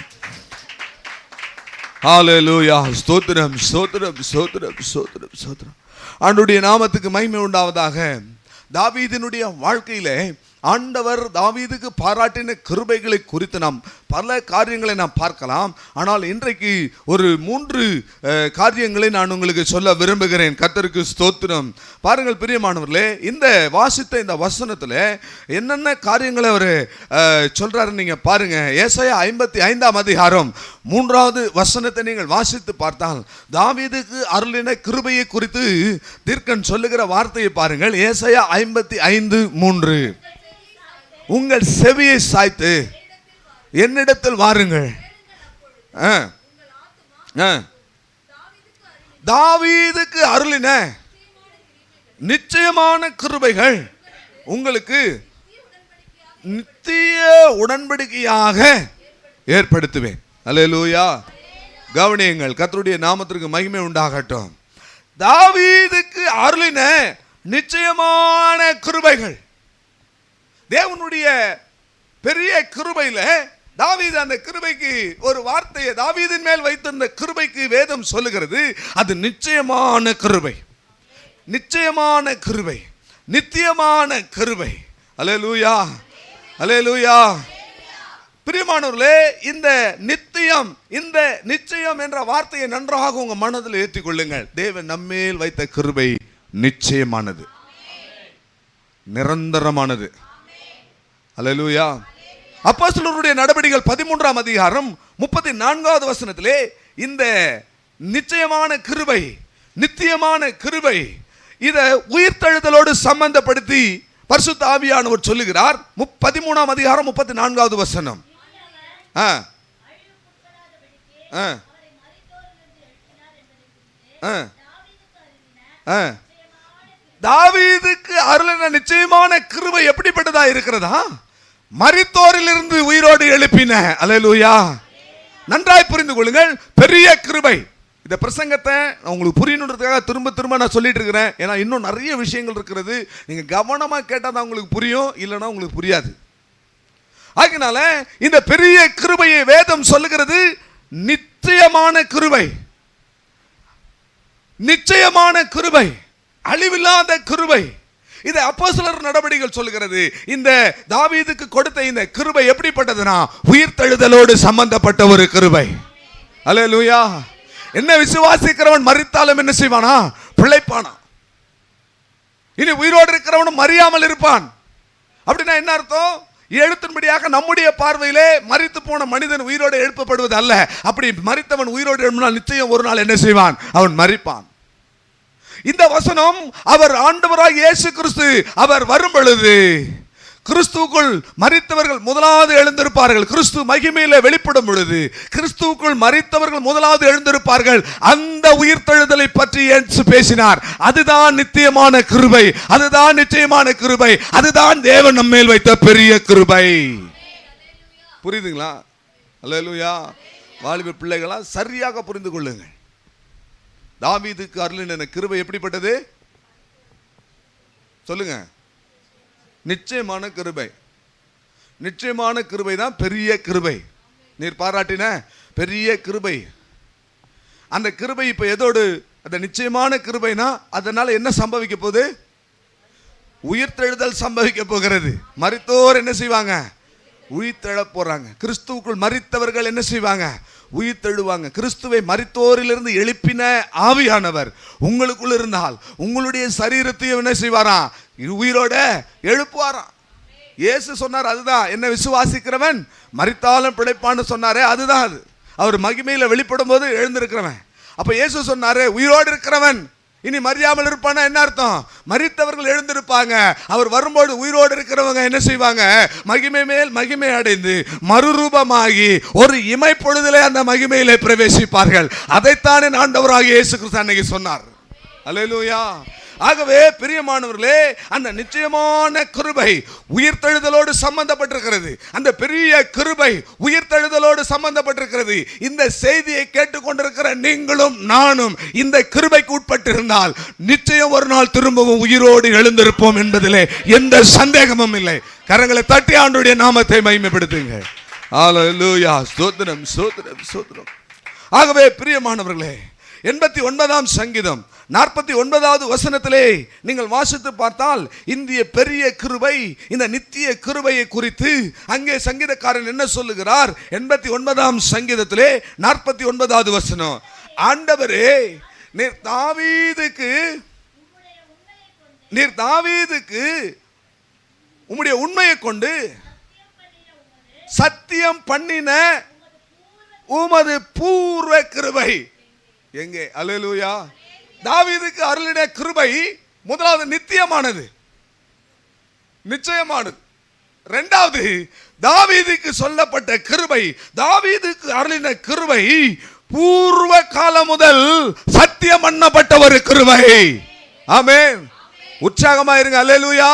Speaker 1: ஹல்லேலூயா. ஸ்தோத்திரம், ஸ்தோத்திரம், ஸ்தோத்திரம், ஸ்தோத்திரம், ஸ்தோத்திரம். ஆண்டவருடைய நாமத்துக்கு மகிமை உண்டாவதாக. தாவீதினுடைய வாழ்க்கையிலே ஆண்டவர் தாவீதுக்கு பாராட்டின கிருபைகளை குறித்து நாம் பல காரியங்களை நாம் பார்க்கலாம். ஆனால் இன்றைக்கு ஒரு 3 காரியங்களை நான் உங்களுக்கு சொல்ல விரும்புகிறேன். கர்த்தருக்கு ஸ்தோத்திரம். பாருங்கள் பிரியமானவர்களே, இந்த வாசித்த இந்த வசனத்தில் என்னென்ன காரியங்களை அவர் சொல்றாரு நீங்க பாருங்க. ஏசாயா 55ஆம் அதிகாரம் 3வது வசனத்தை நீங்கள் வாசித்து பார்த்தால் தாவீதுக்கு அருளின கிருபையை குறித்து தீர்க்கன் சொல்லுகிற வார்த்தையை பாருங்கள். ஏசாயா 55:3, உங்கள் செவியை சாய்த்து என்னிடத்தில் வாருங்கள், தாவீதுக்கு அருளின நிச்சயமான கிருபைகள் உங்களுக்கு நித்திய உடன்படிக்கையாக ஏற்படுத்துவேன். அல்லேலூயா. கவனியுங்கள், கர்த்தருடைய நாமத்திற்கு மகிமை உண்டாகட்டும். தாவீதுக்கு அருளின நிச்சயமான கிருபைகள், தேவனுடைய பெரிய கிருபையில தாவீது அந்த கிருபைக்கு ஒரு வார்த்தையை தாவீதின் மேல் வைத்திருந்த கிருபைக்கு வேதம் சொல்லுகிறது, அது நிச்சயமான கிருபை, நிச்சயமான கிருபை, நித்தியமான கிருபை. அல்லேலூயா, அல்லேலூயா. பிரியமானவர்களே, இந்த நித்தியம், இந்த நிச்சயம் என்ற வார்த்தையை நன்றாக உங்க மனதில் ஏற்றிக் கொள்ளுங்கள். தேவன் நம்மேல் வைத்த கிருபை நிச்சயமானது, நிரந்தரமானது. அல்லேலூயா. அப்போஸ்தலருடைய நடபடிகள் 13ஆம் அதிகாரம் 34வது வசனத்திலே இந்த நிச்சயமான கிருபை, நித்தியமான கிருபை, இத உயிர்த்தெழுதலோடு சம்பந்தப்படுத்தி பரிசுத்த ஆவியானவர் சொல்லுகிறார். 13ஆம் அதிகாரம் 34வது வசனம். தாவீதுக்கு அருளின நிச்சயமான கிருபை எப்படிப்பட்டதா இருக்கிறதா? மரித்தோரிலிருந்து உயிரோடு எழுப்பின. அல்லேலூயா. நன்றாய் புரிந்து கொள்ளுங்கள், பெரிய கிருபை. இந்த பிரசங்கத்தை உங்களுக்கு புரியணுன்றதுக்காக திரும்ப திரும்ப நான் சொல்லிட்டு இருக்கிறேன். ஏன்னா இன்னும் நிறைய விஷயங்கள் இருக்கிறது. நீங்க கவனமா கேட்டால் தான் உங்களுக்கு புரியும், இல்லைன்னா உங்களுக்கு புரியாது. அதனால இந்த பெரிய கிருபையை வேதம் சொல்லுகிறது நிச்சயமான கிருபை, நிச்சயமான கிருபை, அழிவில்லாத கிருபை. இதை அப்போஸ்தலர் நடபடிகள் சொல்லுகிறது. இந்த தாவீதுக்கு கொடுத்த இந்த கிருபை எப்படிப்பட்டதுனா உயிர்த்தெழுதலோடு சம்பந்தப்பட்ட ஒரு கிருபை. அல்லேலூயா. என்ன விசுவாசிக்கிறவன் மரித்தாலும் என்ன செய்வானா? பிழைப்பானா. இனி உயிரோடு இருக்கிறவனும் மறியாமல் இருப்பான். அப்படின்னா என்ன அர்த்தம்? எழுத்தின்படியாக நம்முடைய பார்வையிலே மரித்து போன மனிதன் உயிரோடு எழுப்பப்படுவது அல்ல. அப்படி மரித்தவன் உயிரோடு எழுப்பினால் நிச்சயம் ஒரு நாள் என்ன செய்வான்? அவன் மரிப்பான். இந்த வசனம் அவர் ஆண்டவராய் இயேசு கிறிஸ்து அவர் வரும் பொழுது கிறிஸ்துவுக்குள் மரித்தவர்கள் முதலாவது எழுந்திருப்பார்கள். கிறிஸ்து மகிமையிலே வெளிப்படும் பொழுது கிறிஸ்துவுக்குள் மரித்தவர்கள் முதலாவது எழுந்திருப்பார்கள். அந்த உயிர்த்தெழுதலை பற்றி இயேசு பேசினார். அதுதான் நித்தியமான கிருபை, அதுதான் நிச்சயமான கிருபை, அதுதான் தேவன் நம்மேல் வைத்த பெரிய கிருபை. புரியுதுங்களா? அல்லேலூயா. வாலிப பிள்ளைகளா சரியாக புரிந்து கொள்ளுங்கள். தாவீதுக்கு அருளின கிருபை எப்படிப்பட்டது சொல்லுங்க? நிச்சயமான கிருபை. நிச்சயமான கிருபை தான் பெரிய கிருபை. நீர் பாராட்டின பெரிய கிருபை. அந்த கிருபை இப்ப எதோடு? அந்த நிச்சயமான கிருபைனா அதனால என்ன சம்பவிக்க போகுது? உயிர்த்தெழுதல் சம்பவிக்க போகிறது. மரித்தோர் என்ன செய்வாங்க? உயிர்த்தெழ போறாங்க. கிறிஸ்துவுக்குள் மரித்தவர்கள் என்ன செய்வாங்க? உயிர்த்தெழுவாங்க. கிறிஸ்துவை மரித்தோரிலிருந்து எழுப்பின ஆவியானவர் உங்களுக்குள்ள இருந்தால் உங்களுடைய சரீரத்தையும் என்ன செய்வாராம்? உயிரோட எழுப்புவாராம். இயேசு சொன்னார், அதுதான் என்ன விசுவாசிக்கிறவன் மரித்தாலும் பிழைப்பான்னு சொன்னாரே, அதுதான் அது. அவர் மகிமையில வெளிப்படும் போது எழுந்திருக்கிறவன். அப்ப இயேசு சொன்னாரு உயிரோடு இருக்கிறவன் இனி மறியாமல் இருப்பானா என்ன அர்த்தம்? மரித்தவர்கள் எழுந்திருப்பாங்க. அவர் வரும்போது உயிரோடு இருக்கிறவங்க என்ன செய்வாங்க? மகிமை மேல் மகிமை அடைந்து மறுரூபமாகி ஒரு இமை பொழுதிலே அந்த மகிமையிலே பிரவேசிப்பார்கள். அதைத்தானே ஆண்டவராகிய இயேசு கிறிஸ்து அன்னைக்கு சொன்னார். அல்லேலூயா. ஆகவே பிரியமானவர்களே, அந்த நிச்சயமான கிருபை உயிர்த்தெழுதலோடு சம்பந்தப்பட்டிருக்கிறது. அந்த பெரிய கிருபை உயிர்த்தெழுதலோடு சம்பந்தப்பட்டிருக்கிறது. இந்த செய்தியை கேட்டுக்கொண்டிருக்கிற நீங்களும் நானும் இந்த கிருபைக்கு உட்பட்டிருந்தால் நிச்சயம் ஒரு நாள் திரும்பவும் உயிரோடு எழுந்திருப்போம் என்பதிலே எந்த சந்தேகமும் இல்லை. கரங்களை தட்டி ஆண்டவருடைய நாமத்தை மகிமைப்படுத்துங்க. அல்லேலூயா. ஸ்தோத்திரம், ஸ்தோத்திரம், ஸ்தோத்திரம். ஆகவே பிரியமானவர்களே, 89ஆம் சங்கீதம் 49வது வசனத்திலே நீங்கள் வாசித்து பார்த்தால் இந்திய பெரிய கிருபை, இந்த நித்திய கிருபையை குறித்து அங்கே சங்கீதக்காரன் என்ன சொல்லுகிறார்? 89ஆம் சங்கீதத்திலே 49வது வசனம், ஆண்டவரே நீர் தாவீதுக்கு உம்முடைய உண்மையை கொண்டு சத்தியம் பண்ணின உமது பூர்வ கிருபை எங்கே? அல்லேலூயா. தாவீதுக்கு அருளின கிருபை முதலாவது நித்தியமானது, நிச்சயமானது. இரண்டாவது தாவீதுக்கு சொல்லப்பட்ட கிருபை, தாவீதுக்கு அருளின கிருபை பூர்வ காலம் முதல் சத்தியம் பண்ணப்பட்ட ஒரு கிருபை. ஆமென். உற்சாகமா இருங்க. அல்லேலூயா.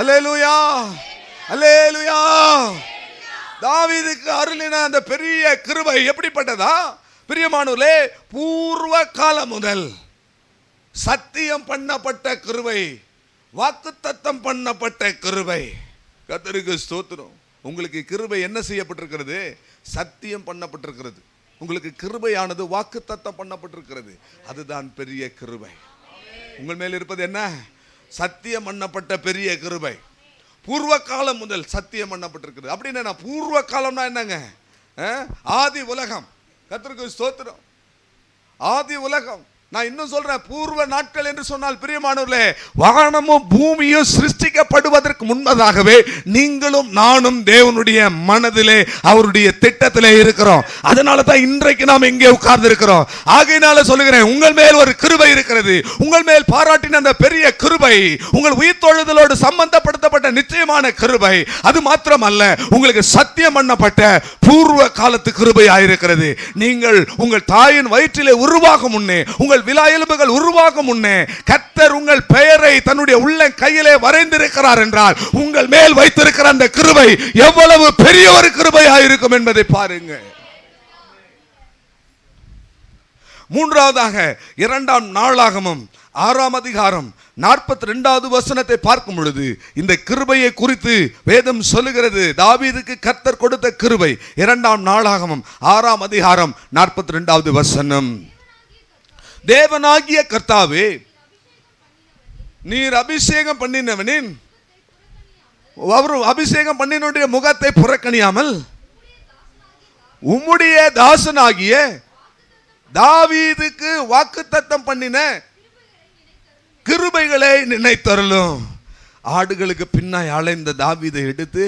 Speaker 1: அல்லேலூயா, அல்லேலூயா. தாவீதுக்கு அருளின அந்த பெரிய கிருபை எப்படிப்பட்டதா பிரியமானவர்களே? பூர்வ காலம் முதல் சத்தியம் பண்ணப்பட்ட கிருபை, வாக்குத்தத்தம் பண்ணப்பட்ட கிருபை. கர்த்தருக்கு ஸ்தோத்திரம். உங்களுக்கு கிருபை என்ன செய்யப்பட்டிருக்கிறது? சத்தியம் பண்ணப்பட்டிருக்கிறது. உங்களுக்கு கிருபையானது வாக்குத்தத்தம் பண்ணப்பட்டிருக்கிறது. அதுதான் பெரிய கிருபை. உங்கள் மேல் இருப்பது என்ன? சத்தியம் பண்ணப்பட்ட பெரிய கிருபை. பூர்வ காலம் முதல் சத்தியம் பண்ணப்பட்டிருக்கிறது. அப்படின்னா பூர்வ காலம்னா என்னங்க? ஆதி உலகம். கர்த்தருக்கு ஸ்தோத்திரம். ஆதி உலகம். நான் இன்னும் சொல்றேன், பூர்வ நாட்கள் என்று சொன்னால் பிரியமானவர்களே, வானமும் பூமியும் சிருஷ்டிக்கப்படுவதற்கு முன்பதாகவே நீங்களும் நானும் தேவனுடைய மனதிலே அவருடைய திட்டத்திலே இருக்கிறோம். அதனால தான் இன்றைக்கு நாம் இங்கே உட்கார்ந்து இருக்கிறோம். ஆகையினால சொல்லுகிறேன், உங்கள் மேல் ஒரு கிருபை இருக்கிறது. உங்கள் மேல் பாராட்டின அந்த பெரிய கிருபை உங்கள் உயிர்த்தெழுதலோடு சம்பந்தப்படுத்தப்பட்ட நிச்சயமான கிருபை. அது மாத்திரமல்ல, உங்களுக்கு சத்தியம் பண்ணப்பட்ட பூர்வ காலத்து கிருபையாயிருக்கிறது. நீங்கள் உங்கள் தாயின் வயிற்றிலே உருவாகும் முன்னே, உங்கள் விலா எலும்புகள் உருவாகும் முன்னே கர்த்தர் உங்கள் பெயரை தன்னுடைய உள்ள கையிலே வரைந்திருக்கிறார் என்றால் உங்கள் மேல் வைத்திருக்கிற அந்த கிருபை எவ்வளவு பெரிய ஒரு கிருபையாயிருக்கும் என்பதை பாருங்க. மூன்றாவதாக 2 நாளாகமம் 6ஆம் அதிகாரம் 42வது வசனத்தை பார்க்கும் பொழுது இந்த கிருபையை குறித்து வேதம் சொல்லுகிறது. தாவீதுக்கு கர்த்தர் கொடுத்த கிருபை. 2 நாளாகமம் 6ஆம் அதிகாரம் 42வது வசனம். தேவனாகிய கர்த்தாவே, நீர் அபிஷேகம் பண்ணினவனின் அவர் அபிஷேகம் பண்ணினுடைய முகத்தை புறக்கணியாமல் உம்முடைய தாசனாகிய தாவீதுக்கு வாக்குத்தத்தம் பண்ணின கிருபைகளை நினைத்தருளும். ஆடுகளுக்கு பின்னாய் அலைந்த தாவீதை எடுத்து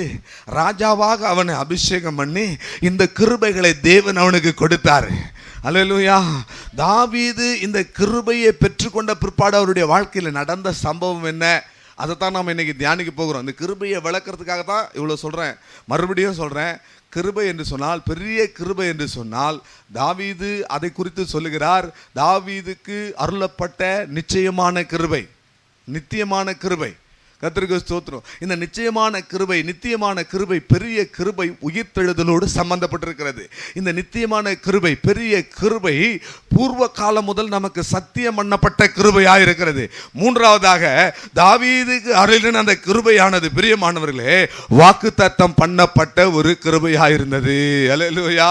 Speaker 1: ராஜாவாக அவனை அபிஷேகம் பண்ணி இந்த கிருபைகளை தேவன் அவனுக்கு கொடுத்தார். அல்லேலூயா. தாவீது இந்த கிருபையை பெற்றுக்கொண்ட பிற்பாடு அவருடைய வாழ்க்கையில் நடந்த சம்பவம் என்ன, அதைத்தான் நாம் இன்னைக்கு தியானிக்க போகிறோம். இந்த கிருபையை விளக்கிறதுக்காக தான் இவ்வளோ சொல்கிறேன். மறுபடியும் சொல்கிறேன், கிருபை என்று சொன்னால், பெரிய கிருபை என்று சொன்னால், தாவீது அதை குறித்து சொல்லுகிறார். தாவீதுக்கு அருளப்பட்ட நிச்சயமான கிருபை, நித்தியமான கிருபை. கர்த்தருக்கு ஸ்தோத்திரம். இந்த நிச்சயமான கிருபை, நித்தியமான கிருபை, பெரிய கிருபை உயிர்த்தெழுதலோடு சம்பந்தப்பட்டிருக்கிறது. இந்த நித்தியமான கிருபை, பெரிய கிருபை பூர்வ காலம் முதல் நமக்கு சத்தியம் பண்ணப்பட்ட கிருபையாயிருக்கிறது. மூன்றாவதாக தாவீதுக்கு அருளின அந்த கிருபையானது பிரியமானவர்களே வாக்குத்தத்தம் பண்ணப்பட்ட ஒரு கிருபையாயிருந்தது. அல்லேலூயா,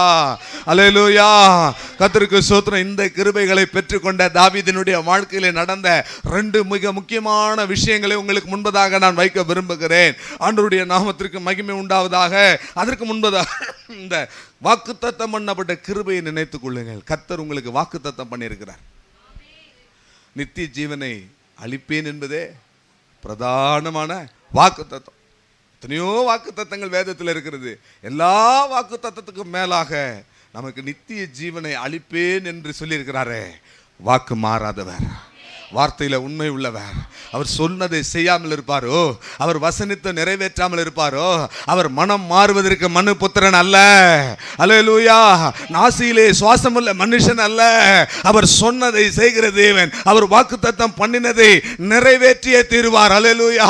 Speaker 1: அல்லேலூயா. கர்த்தருக்கு ஸ்தோத்திரம். இந்த கிருபைகளை பெற்றுக்கொண்ட தாவீதினுடைய வாழ்க்கையிலே நடந்த 2 மிக முக்கியமான விஷயங்களை உங்களுக்கு முன்பதாக நான் வைக்க விரும்புகிறேன். ஆண்டவருடைய நாமத்திற்கு மகிமை உண்டாவதாக. அதற்கு முன்பதாக இந்த வாக்குத்தத்தம் பண்ணப்பட்ட கிருபையை நினைத்துக் கொள்ளுங்கள். கர்த்தர் உங்களுக்கு வாக்குத்தத்தம் பண்ணியிருக்கிறார். நித்திய ஜீவனை அளிப்பேன் என்பதே பிரதானமான வாக்குத்தத்தம். எத்தனையோ வாக்குத்தத்தங்கள் வேதத்தில் இருக்கிறது. எல்லா வாக்குத்தத்தத்துக்கும் மேலாக நமக்கு நித்திய ஜீவனை அளிப்பேன் என்று சொல்லியிருக்கிறாரே. வாக்கு மாறாதவர், வார்த்தையில உண்மை உள்ளவர். அவர் சொன்னதை செய்யாமல் இருப்பாரோ, அவர் வசனித்து நிறைவேற்றாமல் இருப்பாரோ, அவர் மனம் மாறுவதற்கு மனு புத்திரன் அல்ல. அல்லேலூயா. நாசியிலே சுவாசம் உள்ள மனுஷன் அல்ல. அவர் சொன்னதை செய்கிற தேவன். அவர் வாக்குத்தத்தம் பண்ணினதை நிறைவேற்றியே தீருவார். அல்லேலூயா.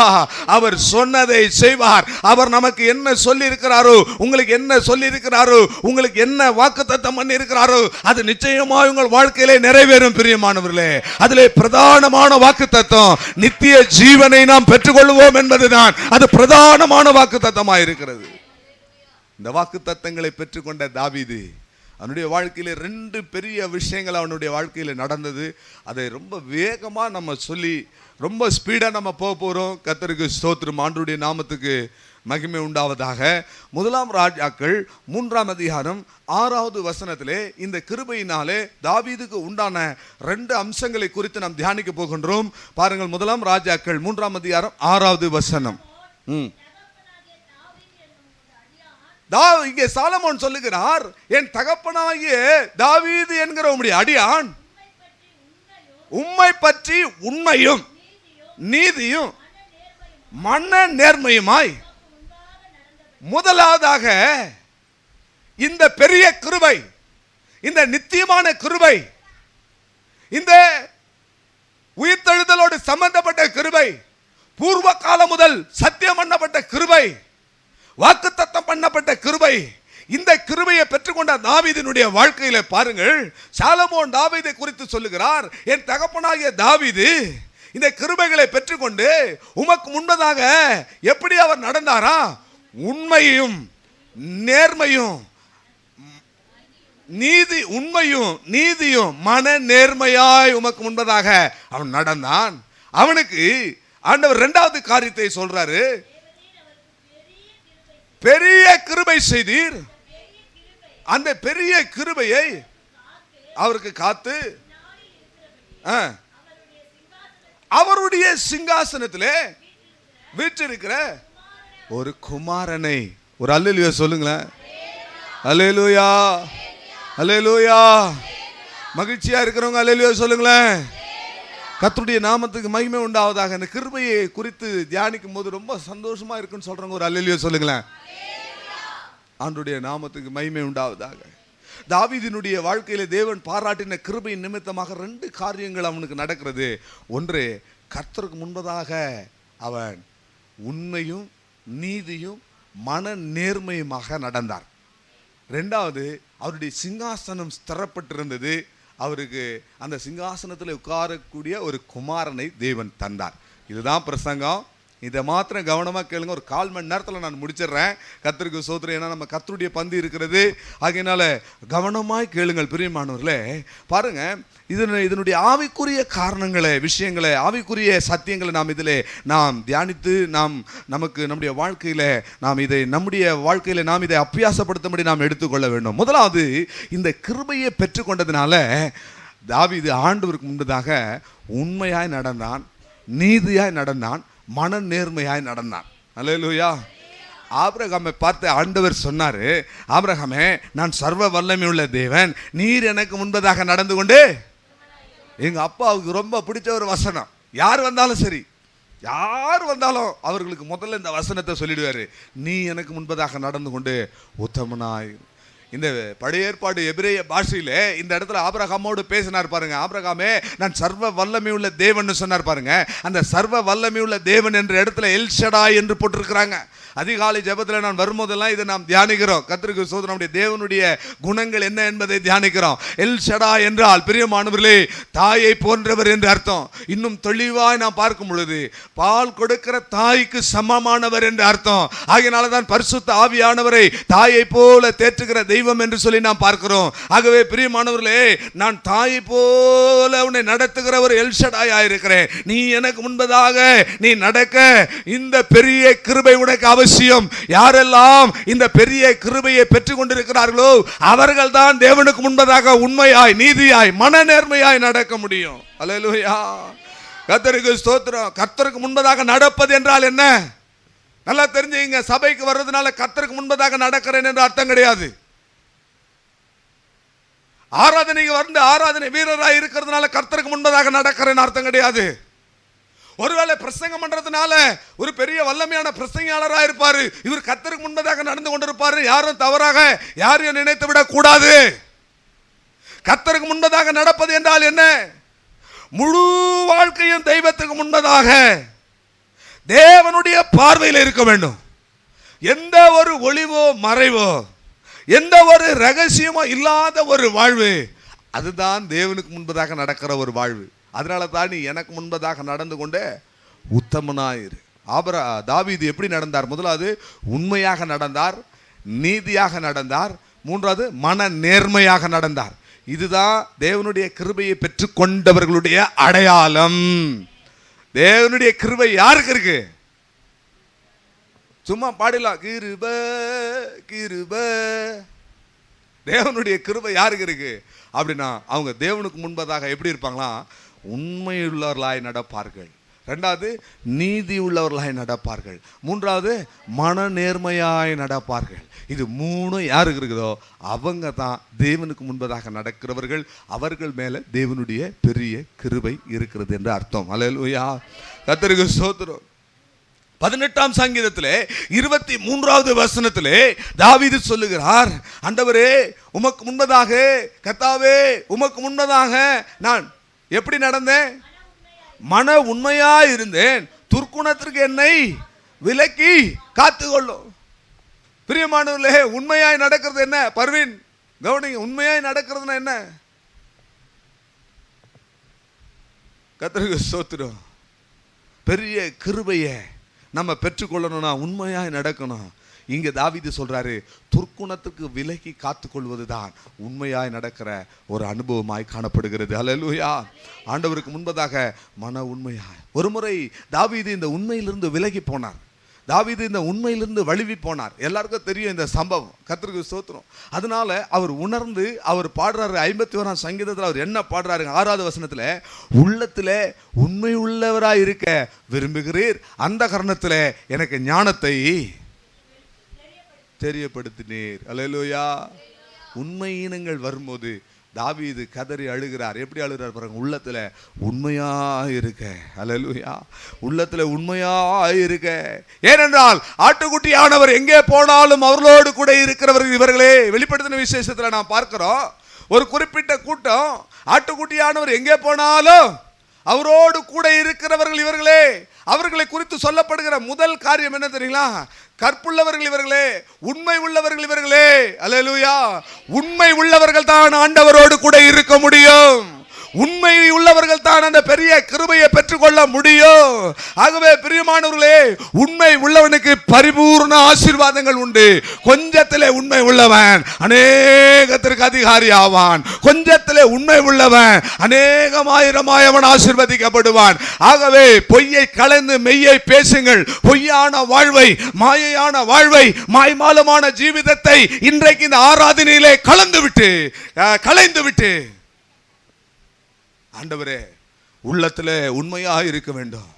Speaker 1: அவர் சொன்னதை செய்வார். அவர் நமக்கு என்ன சொல்லி இருக்கிறாரோ, உங்களுக்கு என்ன சொல்லி இருக்கிறாரோ, உங்களுக்கு என்ன வாக்குத்தத்தம் பண்ணி இருக்கிறாரோ, அது நிச்சயமாக உங்கள் வாழ்க்கையிலே நிறைவேறும் பிரியமானவர்களே. அதிலே பிரதானமான வாக்குத்தத்தம் நித்திய ஜீவனை நாம் பெற்றுக்கொள்வோம் என்பதுதான் அது பிரதானமான வாக்குத்தத்தமாக இருக்கிறது. இந்த வாக்குத்தத்தங்களை பெற்றுக்கொண்ட தாவீது அவனுடைய வாழ்க்கையில 2 பெரிய விஷயங்கள் அவனுடைய வாழ்க்கையில் நடந்தது. அதை ரொம்ப வேகமாக நம்ம சொல்லி ரொம்ப ஸ்பீடாக நம்ம போக போகிறோம். கர்த்தருக்கு ஸ்தோத்திரம். ஆண்டவருடைய நாமத்துக்கு மகிமை உண்டாவதாக. 1 ராஜாக்கள் 3ஆம் அதிகாரம் 6வது வசனத்திலே இந்த கிருபையினாலே தாவீதுக்கு உண்டான 2 அம்சங்களை குறித்து நாம் தியானிக்க போகின்றோம். பாருங்கள், 1 ராஜாக்கள் 3ஆம் அதிகாரம் 6வது வசனம். இங்கே சாலமோன் சொல்லுகிறார், என் தகப்பனாகிய தாவீது என்கிற உம்முடைய அடியான் உம்மை பற்றி உண்மையும் நீதியும் மன நேர்மையுமாய். முதலாவதாக இந்த பெரிய கிருபை, இந்த நித்தியமான கிருபை, இந்த உயிர்த்தெழுதலோடு சம்பந்தப்பட்ட கிருபை பூர்வ காலம் முதல் சத்தியம் பண்ணப்பட்ட கிருபை, வாக்குத்தத்தம் பண்ணப்பட்ட கிருபை, இந்த கிருபையை பெற்றுக்கொண்ட தாவீதினுடைய வாழ்க்கையில பாருங்கள். சாலமோன் தாவீதை குறித்து சொல்லுகிறார், என் தகப்பனாகிய தாவீது இந்த கிருபைகளை பெற்றுக்கொண்டு உமக்கு முன்பதாக எப்படி அவர் நடந்தாரா? உண்மையும் நேர்மையும் உண்மையும் நீதியும் மன நேர்மையாய் உமக்கு முன்பதாக அவன் நடந்தான். அவனுக்கு ஆண்டவர் இரண்டாவது காரியத்தை சொல்றாரு, பெரிய கிருபை செய்தீர். அந்த பெரிய கிருபையை அவருக்கு காத்து அவருடைய சிங்காசனத்திலே வீற்றிருக்கிற ஒரு குமாரனை, ஒரு அல்லேலூயா சொல்லுங்களேன். அல்லேலூயா, அல்லேலூயா. மகிழ்ச்சியா இருக்கிறவங்க அல்லேலூயா சொல்லுங்களேன். கர்த்தருடைய நாமத்துக்கு மகிமை உண்டாவதாக. அந்த கிருபையை குறித்து தியானிக்கும் போது ரொம்ப சந்தோஷமா இருக்குன்னு சொல்றவங்க ஒரு அல்லேலூயா சொல்லுங்களேன். ஆண்டவருடைய நாமத்துக்கு மகிமை உண்டாவதாக. தாவீதினுடைய வாழ்க்கையில தேவன் பாராட்டின கிருபையின் நிமித்தமாக 2 காரியங்கள் அவனுக்கு நடக்கிறது. ஒன்று, கர்த்தருக்கு முன்பதாக அவன் உண்மையும் நீதியும் மன நேர்மையுமாக நடந்தார். 2வது, அவருடைய சிங்காசனம் ஸ்திரப்பட்டிருந்தது. அவருக்கு அந்த சிங்காசனத்தில் உட்காரக்கூடிய ஒரு குமாரனை தேவன் தந்தார். இதுதான் பிரசங்கம். இதை மாத்திரம் கவனமாக கேளுங்க. ஒரு 1/4 மணி நேரத்தில் நான் முடிச்சிடுறேன். கர்த்தருக்கு ஸ்தோத்திரம். ஏன்னா நம்ம கர்த்தருடைய பந்தி இருக்கிறது. ஆகையினால கவனமாய் கேளுங்கள் பிரியமானவர்களே. பாருங்க, இதனுடைய ஆவிக்குரிய காரணங்களை, விஷயங்களை, ஆவிக்குரிய சத்தியங்களை நாம் தியானித்து நம்முடைய வாழ்க்கையில் நாம் இதை அபியாசப்படுத்தும்படி நாம் எடுத்துக்கொள்ள வேண்டும். முதலாவது, இந்த கிருபையை பெற்றுக்கொண்டதுனால தாவீது ஆண்டவருக்கு முன்பதாக உண்மையாய் நடந்தான், நீதியாய் நடந்தான், மன நேர்மையாய் நடந்தான். அல்லேலூயா. ஆபிரகாமை பார்த்து ஆண்டவர் சொன்னாரு, ஆபிரகாமே, நான் சர்வ வல்லமை உள்ள தேவன், நீர் எனக்கு முன்பதாக நடந்து கொண்டு. எங்க அப்பாவுக்கு ரொம்ப பிடிச்ச ஒரு வசனம். யார் வந்தாலும் சரி, யார் வந்தாலும் அவர்களுக்கு முதல்ல இந்த வசனத்தை சொல்லிடுவாரு, நீ எனக்கு முன்பதாக நடந்து கொண்டு உத்தமனாய். இந்த பழைய ஏற்பாடு எபிரேய பாஷையிலே இந்த இடத்துல ஆபிரகாமோடு பேசினார் பாருங்க. ஆபிரகாமே, நான் சர்வ வல்லமை உள்ள தேவன் சொன்னார் பாருங்க. அந்த சர்வ வல்லமை உள்ள தேவன் என்ற இடத்துல எல் ஷடாய் என்று போட்டிருக்கிறாங்க. அதிகாலை ஜெபத்தில் நான் வரும்போதெல்லாம் இதை நாம் தியானிக்கிறோம். கர்த்தருக்கு ஸ்தோத்திரம். நம்முடைய தேவனுடைய குணங்கள் என்ன என்பதை தியானிக்கிறோம். எல் ஷடாய் என்றால் பிரியமானவர்களே, தாயை போன்றவர் என்று அர்த்தம். இன்னும் தெளிவாய் நாம் பார்க்கும் பொழுது பால் கொடுக்கிற தாய்க்கு சமமானவர் என்று அர்த்தம். ஆகையினால தான் பரிசுத்த ஆவியானவரை தாயை போல தேற்றுகிற தெய்வம் என்று சொல்லி நாம் பார்க்கிறோம். ஆகவே பிரியமானவர்களே, நான் தாயை போல உன்னை நடத்துகிறவர் எல் ஷடாய் ஆயிருக்கிறேன். நீ எனக்கு முன்பதாக நீ நடக்க இந்த பெரிய கிருபை உனக்கு அவசியம். யாரெல்லாம் இந்த பெரிய கிருபையை பெற்றுக் கொண்டிருக்கிறார்களோ அவர்கள் தான் தேவனுக்கு முன்பதாக உண்மையாய், நீதியாய், மன நேர்மையாய் நடக்க முடியும். அல்லேலூயா. கர்த்தருக்கு ஸ்தோத்திரம். கர்த்தருக்கு முன்பதாக நடப்பது என்றால் என்ன? நல்லா தெரிஞ்சுங்க. சபைக்கு வர்றதுனால கர்த்தருக்கு முன்பதாக நடக்கிறேன் என்று அர்த்தம் கிடையாது. ஆராதனைக்கு வந்து ஆராதனை வீரராய் இருக்கிறதுனால கர்த்தருக்கு முன்பதாக நடக்கிறேன்னு அர்த்தம் கிடையாது. ஒருவேளை பிரசங்கம் பண்றதுனால ஒரு பெரிய வல்லமையான பிரசங்கியாளராக இருப்பாரு, இவர் கர்த்தருக்கு முன்பதாக நடந்து கொண்டிருப்பாரு, யாரும் தவறாக யாரையும் நினைத்து விடக் கூடாது. கர்த்தருக்கு முன்பதாக நடப்பது என்றால் என்ன? முழு வாழ்க்கையும் தெய்வத்துக்கு முன்பதாக தேவனுடைய பார்வையில் இருக்க வேண்டும். எந்த ஒரு ஒளிவோ மறைவோ, எந்த ஒரு ரகசியமோ இல்லாத ஒரு வாழ்வு, அதுதான் தேவனுக்கு முன்பதாக நடக்கிற ஒரு வாழ்வு. அதனால தான் நீ எனக்கு முன்பதாக நடந்து கொண்டே உத்தமனாயிரு. தாவீது எப்படி நடந்தார்? முதலாவது உண்மையாக நடந்தார், நீதியாக நடந்தார். 3வது மன நேர்மையாக நடந்தார். இதுதான் தேவனுடைய கிருபையை பெற்றுக்கொண்டவர்களுடைய அடையாளம். தேவனுடைய கிருபை யாருக்கு இருக்கு? சும்மா பாடலாம், கிருபை கிருபை. தேவனுடைய கிருபை யாருக்கு இருக்கு அப்படின்னா, அவங்க தேவனுக்கு முன்பதாக எப்படி இருப்பாங்களா? உண்மையுள்ளவர்களாய் நடப்பார்கள். 2வது நீதி உள்ளவர்களாய் நடப்பார்கள். 3வது மன நேர்மையாய் நடப்பார்கள். இது 3 யாருக்கு இருக்குதோ அவங்க தான் தேவனுக்கு முன்பதாக நடக்கிறவர்கள். அவர்கள் மேல தேவனுடைய பெரிய கிருபை இருக்கிறது என்று அர்த்தம். அல்லேலூயா. கர்த்தருக்கு ஸ்தோத்திரம். 18ஆம் சங்கீதத்திலே 23வது வசனத்திலே தாவீது சொல்லுகிறார், ஆண்டவரே உமக்கு முன்பதாக, கர்த்தாவே உமக்கு முன்பதாக நான் எப்படி நடந்தேன்? மன உண்மையாய் இருந்தேன், துர்க்குணத்திற்கு என்னை விலக்கி காத்துக்கொள்ளும். பிரியமானவர்களே, உண்மையாய் நடக்கிறது என்ன? பர்வீன் கவனிங்க, உண்மையாய் நடக்கிறதுனா என்ன? கர்த்தருக்கு ஸ்தோத்திரம். பெரிய கிருபையை நம்ம பெற்றுக்கொள்ளணும்னா உண்மையாய் நடக்கணும். இங்க தாவீது சொல்றாரு, துர்க்குணத்துக்கு விலக்கி காத்துக்கொள்வதுதான் உண்மையாய் நடக்கிற ஒரு அனுபவமாய் காணப்படுகிறது. அல்லேலூயா. ஆண்டவருக்கு முன்பதாக மன உண்மையாய். ஒரு முறை தாவீது இந்த உண்மையிலிருந்து விலகி போனார். தாவீது இந்த உண்மையிலிருந்து வழுவி போனார். எல்லாருக்கும் தெரியும் இந்த சம்பவம். கர்த்தருக்கு ஸ்தோத்திரம். அதனால அவர் உணர்ந்து அவர் பாடுறாரு. 51ஆம் சங்கீதத்தில் அவர் என்ன பாடுறாரு? 6வது வசனத்துல, உள்ளத்திலே உண்மை உள்ளவராய் இருக்க விரும்புகிறீர், அந்த காரணத்திலே எனக்கு ஞானத்தை தெரியப்படுத்தினீர். அல்லேலூயா. உண்மையினங்கள் வரும்போது தாவீது கதறி அழுகிறார். எப்படி அழுகிறார் பாருங்க, உள்ளத்துல உண்மையா இருக்க. அல்லேலூயா. உள்ளத்துல உண்மையா இருக்க. ஏனென்றால் ஆட்டுக்குட்டியானவர் எங்கே போனாலும் அவர்களோடு கூட இருக்கிறவர்கள் இவர்களே. வெளிப்படுத்தின விசேஷத்துல நாம் பார்க்கிறோம், ஒரு குறிப்பிட்ட கூட்டம் ஆட்டுக்குட்டியானவர் எங்கே போனாலும் அவரோடு கூட இருக்கிறவர்கள் இவர்களே. அவர்களை குறித்து சொல்லப்படுகிற முதல் காரியம் என்ன தெரியுங்களா? கற்புள்ளவர்கள் இவர்களே, உண்மை உள்ளவர்கள் இவர்களே. அல்லேலூயா. உண்மை உள்ளவர்கள் தான் ஆண்டவரோடு கூட இருக்க முடியும். உண்மை உள்ளவர்கள் தான் அந்த பெரிய கிருபையை பெற்றுக்கொள்ள முடியும். ஆகவே பிரியமானவர்களே, உண்மை உள்ளவனுக்கு பரிபூர்ண ஆசீர்வாதங்கள் உண்டு. கொஞ்சத்திலே உண்மை உள்ளவன் அநேகத்திற்கு அதிகாரி ஆவான். கொஞ்சத்திலே உண்மை உள்ளவன் அநேகமாயிரமாய் அவன் ஆசீர்வதிக்கப்படுவான். ஆகவே பொய்யை கலந்து மெய்யை பேசுங்கள். பொய்யான வாழ்வை, மாயையான வாழ்வை, மாய்மாலமான ஜீவிதத்தை இன்றைக்கு இந்த ஆராதனையிலே கலைந்து விட்டு ஆண்டவரே உள்ளத்துல உண்மையாக இருக்க வேண்டும்.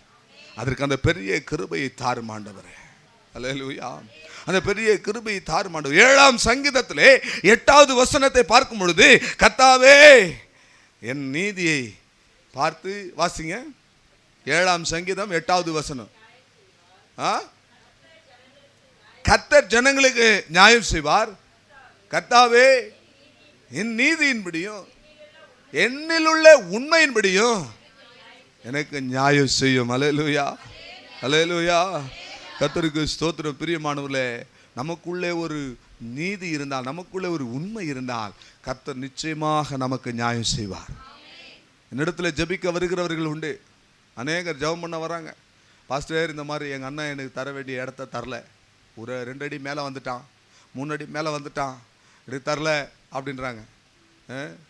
Speaker 1: அதற்கு அந்த பெரிய கிருபையை தாரும் ஆண்டவரே. அல்லேலூயா. அந்த பெரிய கிருபையை தாரும் ஆண்டவரே. 7ஆம் சங்கீதத்திலே 8வது வசனத்தை பார்க்கும் பொழுது, கர்த்தாவே என் நீதியை பார்த்து வாசிங்க. 7ஆம் சங்கீதம் 8வது வசனம். கர்த்தர் ஜனங்களுக்கு நியாயம் செய்வார். கர்த்தாவே என் நீதியின்படியும் என்னில் உள்ள உண்மையின்படியும் எனக்கு நியாயம் செய்யும். அல்லேலூயா. அல்லேலூயா. கர்த்தருக்கு ஸ்தோத்திரம். பிரியமானவர்களே, நமக்குள்ளே ஒரு நீதி இருந்தால், நமக்குள்ளே ஒரு உண்மை இருந்தால் கர்த்தர் நிச்சயமாக நமக்கு நியாயம் செய்வார். என்னிடத்துல ஜெபிக்க வருகிறவர்கள் உண்டு. அநேகர் ஜெபம் பண்ண வராங்க. பாஸ்டர், இந்த மாதிரி எங்கள் அண்ணன் எனக்கு தர வேண்டிய இடத்த தரல, ஒரு 2 அடி மேலே வந்துட்டான், 3 அடி மேலே வந்துட்டான், எனக்கு தரல அப்படின்றாங்க.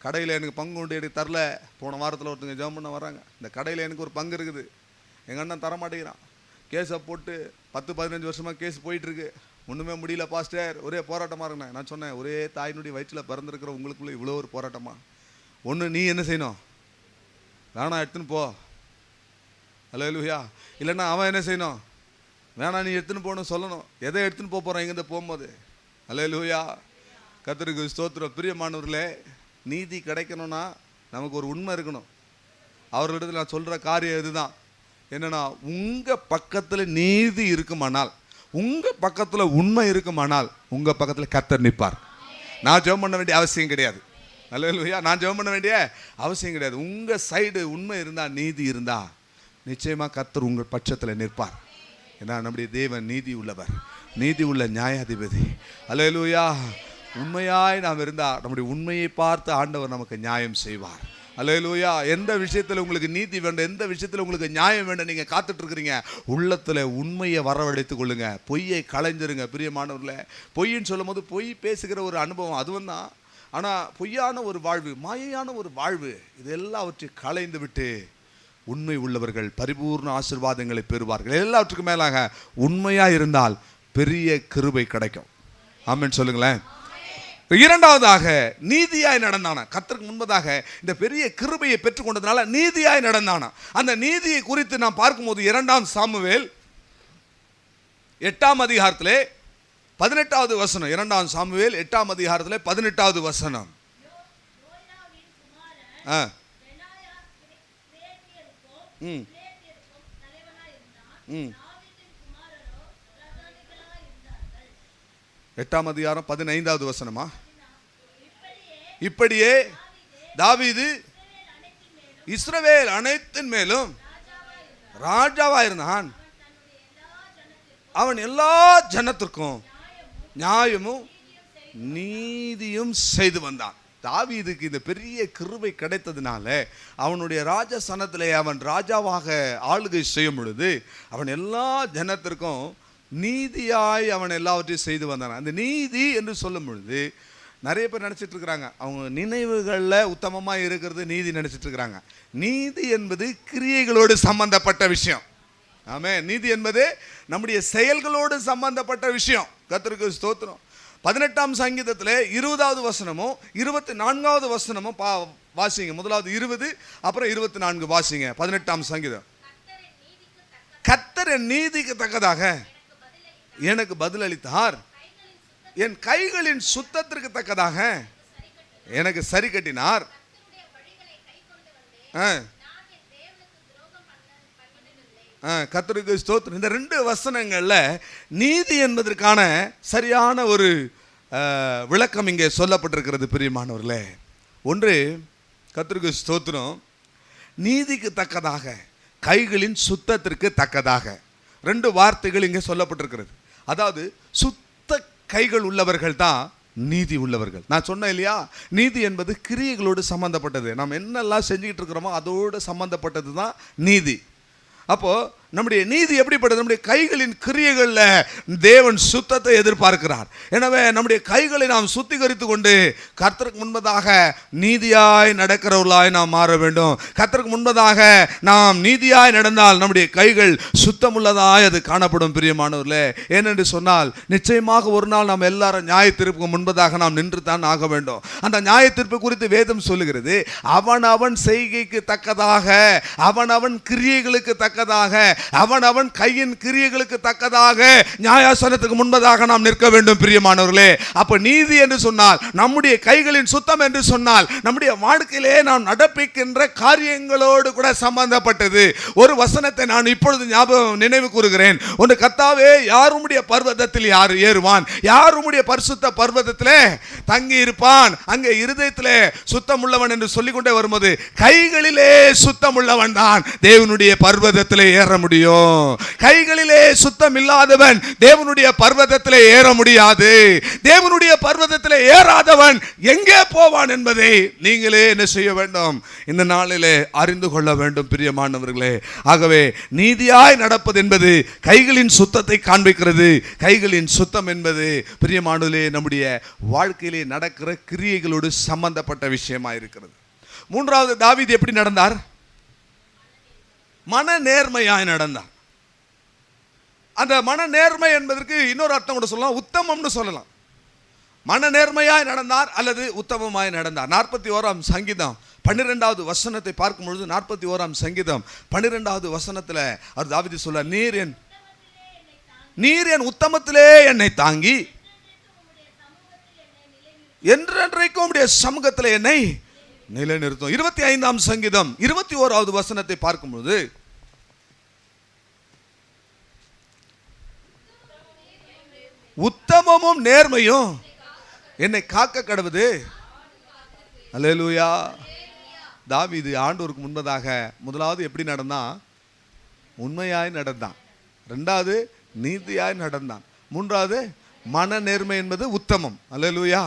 Speaker 1: கடையில் எனக்கு பங்கு உண்டு, எனக்கு தரல. போன வாரத்தில் ஒருத்தங்க ஜெபம் பண்ண வராங்க. இந்த கடையில் எனக்கு ஒரு பங்கு இருக்குது, எங்கள் அண்ணன் தரமாட்டேங்கிறான். கேஸை போட்டு 10-15 வருஷமாக கேஸ் போயிட்டுருக்கு. ஒன்றுமே முடியல பாஸ்டர், ஒரே போராட்டமாக இருக்குண்ணே. நான் சொன்னேன், ஒரே தாயினுடைய வயிற்றில் பிறந்திருக்கிற உங்களுக்குள்ளே இவ்வளோ ஒரு போராட்டமா? ஒன்று நீ என்ன செய்யணும்? வேணாம் எடுத்துன்னு போ. அல்லேலூயா. இல்லைன்னா அவன் என்ன செய்யணும்? வேணாம் நீ எடுத்துன்னு போகணும் சொல்லணும். எதை எடுத்துன்னு போகிறோம் இங்கேருந்து போகும்போது? அல்லேலூயா. கர்த்தருக்கு ஸ்தோத்திரம். பிரியமானவர்களே, நீதி கிடைக்கணும்னா நமக்கு ஒரு உண்மை இருக்கணும். அவர்களிடத்தில் நான் சொல்கிற காரியம் இதுதான். என்னன்னா, உங்கள் பக்கத்தில் நீதி இருக்குமானால், உங்கள் பக்கத்தில் உண்மை இருக்குமானால் உங்கள் பக்கத்தில் கர்த்தர் நிற்பார். நான் ஜெபம் பண்ண வேண்டிய அவசியம் கிடையாது. அல்லேலூயா. நான் ஜெபம் பண்ண வேண்டிய அவசியம் கிடையாது. உங்கள் சைடு உண்மை இருந்தால், நீதி இருந்தால் நிச்சயமாக கர்த்தர் உங்கள் பட்சத்தில் நிற்பார். ஏன்னா நம்முடைய தேவன் நீதி உள்ளவர், நீதி உள்ள நியாயாதிபதி. அல்லேலூயா. உண்மையாய் நாம் இருந்தால் நம்முடைய உண்மையை பார்த்து ஆண்டவர் நமக்கு நியாயம் செய்வார். அல்லேலூயா. எந்த விஷயத்தில் உங்களுக்கு நீதி வேண்டும், எந்த விஷயத்தில் உங்களுக்கு நியாயம் வேண்டும் நீங்கள் காத்துட்டு இருக்கிறீங்க, உள்ளத்தில் உண்மையை வரவழைத்துக் கொள்ளுங்க. பொய்யை களைஞ்சிருங்க. பிரியமானவர்களே, பொய்ன்னு சொல்லும் போது பொய் பேசுகிற ஒரு அனுபவம் அதுவும் தான். ஆனால் பொய்யான ஒரு வாழ்வு, மாயையான ஒரு வாழ்வு, இது எல்லாவற்றை களைந்து விட்டு உண்மை உள்ளவர்கள் பரிபூர்ண ஆசீர்வாதங்களை பெறுவார்கள். எல்லாவற்றுக்கும் மேலாக உண்மையாக இருந்தால் பெரிய கிருபை கிடைக்கும். ஆமென் சொல்லுங்களேன். இரண்டாவதாக நீதியாய் நடந்தானா. கர்த்தருக்கு முன்பதாக இந்த பெரிய கிருபையை பெற்றுக்கொண்டதுனால நீதியாய் நடந்தானா. அந்த நீதியை குறித்து நாம் பார்க்கும்போது 2ஆம் சாமுவேல் 8ஆம் அதிகாரத்திலே 18வது வசனம். 2ஆம் சாமுவேல் 8ஆம் அதிகாரத்திலே 18வது வசனம். எட்டாம் அதிகாரம் 15வது வசனமா? இப்படியே தாவீது இஸ்ரவேல் அனைத்தின் மேலும் ராஜாவா இருந்தான். அவன் எல்லா ஜனத்திற்கும் நியாயமும் நீதியும் செய்து வந்தான். தாவீதுக்கு இந்த பெரிய கிருபை கிடைத்ததுனால அவனுடைய ராஜசனத்திலே அவன் ராஜாவாக ஆளுகை செய்யும் பொழுது அவன் எல்லா ஜனத்திற்கும் நீதியாய் அவன் எல்லாவற்றையும் செய்து வந்தான். அந்த நீதி என்று சொல்லும் பொழுது நிறைய பேர் நினச்சிட்டு இருக்கிறாங்க, அவங்க நினைவுகளில் உத்தமமாக இருக்கிறது நீதி நினச்சிட்டு இருக்கிறாங்க. நீதி என்பது கிரியைகளோடு சம்பந்தப்பட்ட விஷயம். ஆமே, நீதி என்பது நம்முடைய செயல்களோடு சம்பந்தப்பட்ட விஷயம். கர்த்தருக்கு ஸ்தோத்திரம். 18ஆம் சங்கீதத்தில் 20வது வசனமும் 24வது வசனமும் வாசிங்க. முதலாவது 20, அப்புறம் 24 வாசிங்க. 18ஆம் சங்கீதம். கர்த்தர் என் நீதிக்கு தக்கதாக எனக்கு பதிலளித்தார், என் கைகளின் சுத்தத்திற்கு தக்கதாக எனக்கு சரி கட்டினார். கர்த்தருக்கு ஸ்தோத்திரம். இந்த 2 வசனங்கள்ல நீதி என்பதற்கான சரியான ஒரு விளக்கம் இங்கே சொல்லப்பட்டிருக்கிறது பிரியமானவர்களே. ஒன்று, கர்த்தருக்கு ஸ்தோத்திரம், நீதிக்கு தக்கதாக, கைகளின் சுத்தத்திற்கு தக்கதாக 2 வார்த்தைகள் இங்கே சொல்லப்பட்டிருக்கிறது. அதாவது சுத்த கைகள் உள்ளவர்கள் தான் நீதி உள்ளவர்கள். நான் சொன்னேன் இல்லையா, நீதி என்பது கிரியைகளோடு சம்பந்தப்பட்டது. நாம் என்னெல்லாம் செஞ்சுக்கிட்டு இருக்கிறோமோ அதோடு சம்பந்தப்பட்டது தான் நீதி. அப்போ நம்முடைய நீதி எப்படிப்பட்டது? நம்முடைய கைகளின் கிரியைகளில் தேவன் சுத்தத்தை எதிர்பார்க்கிறார். எனவே நம்முடைய கைகளை நாம் சுத்திகரித்து கொண்டு கர்த்தருக்கு முன்பதாக நீதியாய் நடக்கிறவர்களாய் நாம் மாற வேண்டும். கர்த்தருக்கு முன்பதாக நாம் நீதியாய் நடந்தால் நம்முடைய கைகள் சுத்தமுள்ளதாய் அது காணப்படும் பிரியமானவர்களே. ஏனென்று சொன்னால் நிச்சயமாக ஒரு நாள் நாம் எல்லாரும் நியாய தீர்ப்புக்கு முன்பதாக நாம் நின்று தான் ஆக வேண்டும். அந்த நியாய தீர்ப்பு குறித்து வேதம் சொல்லுகிறது, அவன் அவன் செய்கைக்கு தக்கதாக, அவன் அவன் கிரியைகளுக்கு தக்கதாக, அவன் அவன் கையின் கிரியைகளுக்கு தக்கதாக நியாயாசனத்துக்கு முன்பதாக நாம் நிற்க வேண்டும் பிரியமானவர்களே. அப்ப நீதி என்று சொன்னால் நம்முடைய கைகளின் சுத்தம் என்று சொன்னால் நம்முடைய வாழ்க்கையிலே நாம் நடப்பிக்கின்ற காரியங்களோடு கூட சம்பந்தப்பட்டது. ஒரு வசனத்தை நான் இப்பொழுது நினைவு கூறுகிறேன். ஒன்று, கர்த்தாவே யார் உம்முடைய பர்வதத்தில் யார் ஏறுவான், யார் உம்முடைய பரிசுத்த பர்வதத்திலே தங்கி இருப்பான், அங்கே இருதயத்திலே சுத்தம் உள்ளவன் என்று சொல்லிக்கொண்டே வரும்போது கைகளிலே சுத்தம் உள்ளவன் தான் தேவனுடைய பர்வதத்திலே ஏற முடியும். கைகளிலே சுத்தம் இல்லாதவன் தேவனுடைய பர்வதத்திலே ஏற முடியாது. தேவனுடைய பர்வதத்திலே ஏறாதவன் எங்கே போவான் என்பதை நீங்களே என்ன செய்ய வேண்டும், இந்த நாளிலே அறிந்து கொள்ள வேண்டும் பிரியமானவர்களே. ஆகவே நீதியாய் நடப்பது என்பது கைகளின் சுத்தத்தை காண்பிக்கிறது. கைகளின் சுத்தம் என்பது பிரியமானவர்களே நம்முடைய வாழ்க்கையிலே நடக்கிற கிரியைகளோடு சம்பந்தப்பட்ட விஷயமா இருக்கிறது. 3வது, தாவீது எப்படி நடந்தார்? மன நேர்மையாய் நடந்தார். அந்த மன நேர்மை என்பதற்கு இன்னொரு அர்த்தம் கூட சொல்லலாம், உத்தமம்னு சொல்லலாம். மன நேர்மையாய் நடந்தார் அல்லது உத்தமமாய் நடந்தார். 41ஆம் சங்கீதம் 12வது வசனத்தை பார்க்கும் பொழுது 41ஆம் சங்கீதம் 12வது வசனத்தில் அவர் தாவீது சொல்றார், நீர் என் உத்தமத்திலே என்னை தாங்கி என்றென்றைக்கும் உம்முடைய சமூகத்தில் என்னை நிலைநிறுத்தும். 25ஆம் சங்கீதம் 21வது வசனத்தை பார்க்கும்போது உத்தமமும் நேர்மையும் என்னை காக்க கடவுது. அல்லேலூயா. தாவீது ஆண்டவருக்கு முன்பதாக முதலாவது எப்படி நடந்தான்? உண்மையாய் நடந்தான். 2வது நீதியாய் நடந்தான். 3வது மன நேர்மை என்பது உத்தமம். அல்லேலூயா.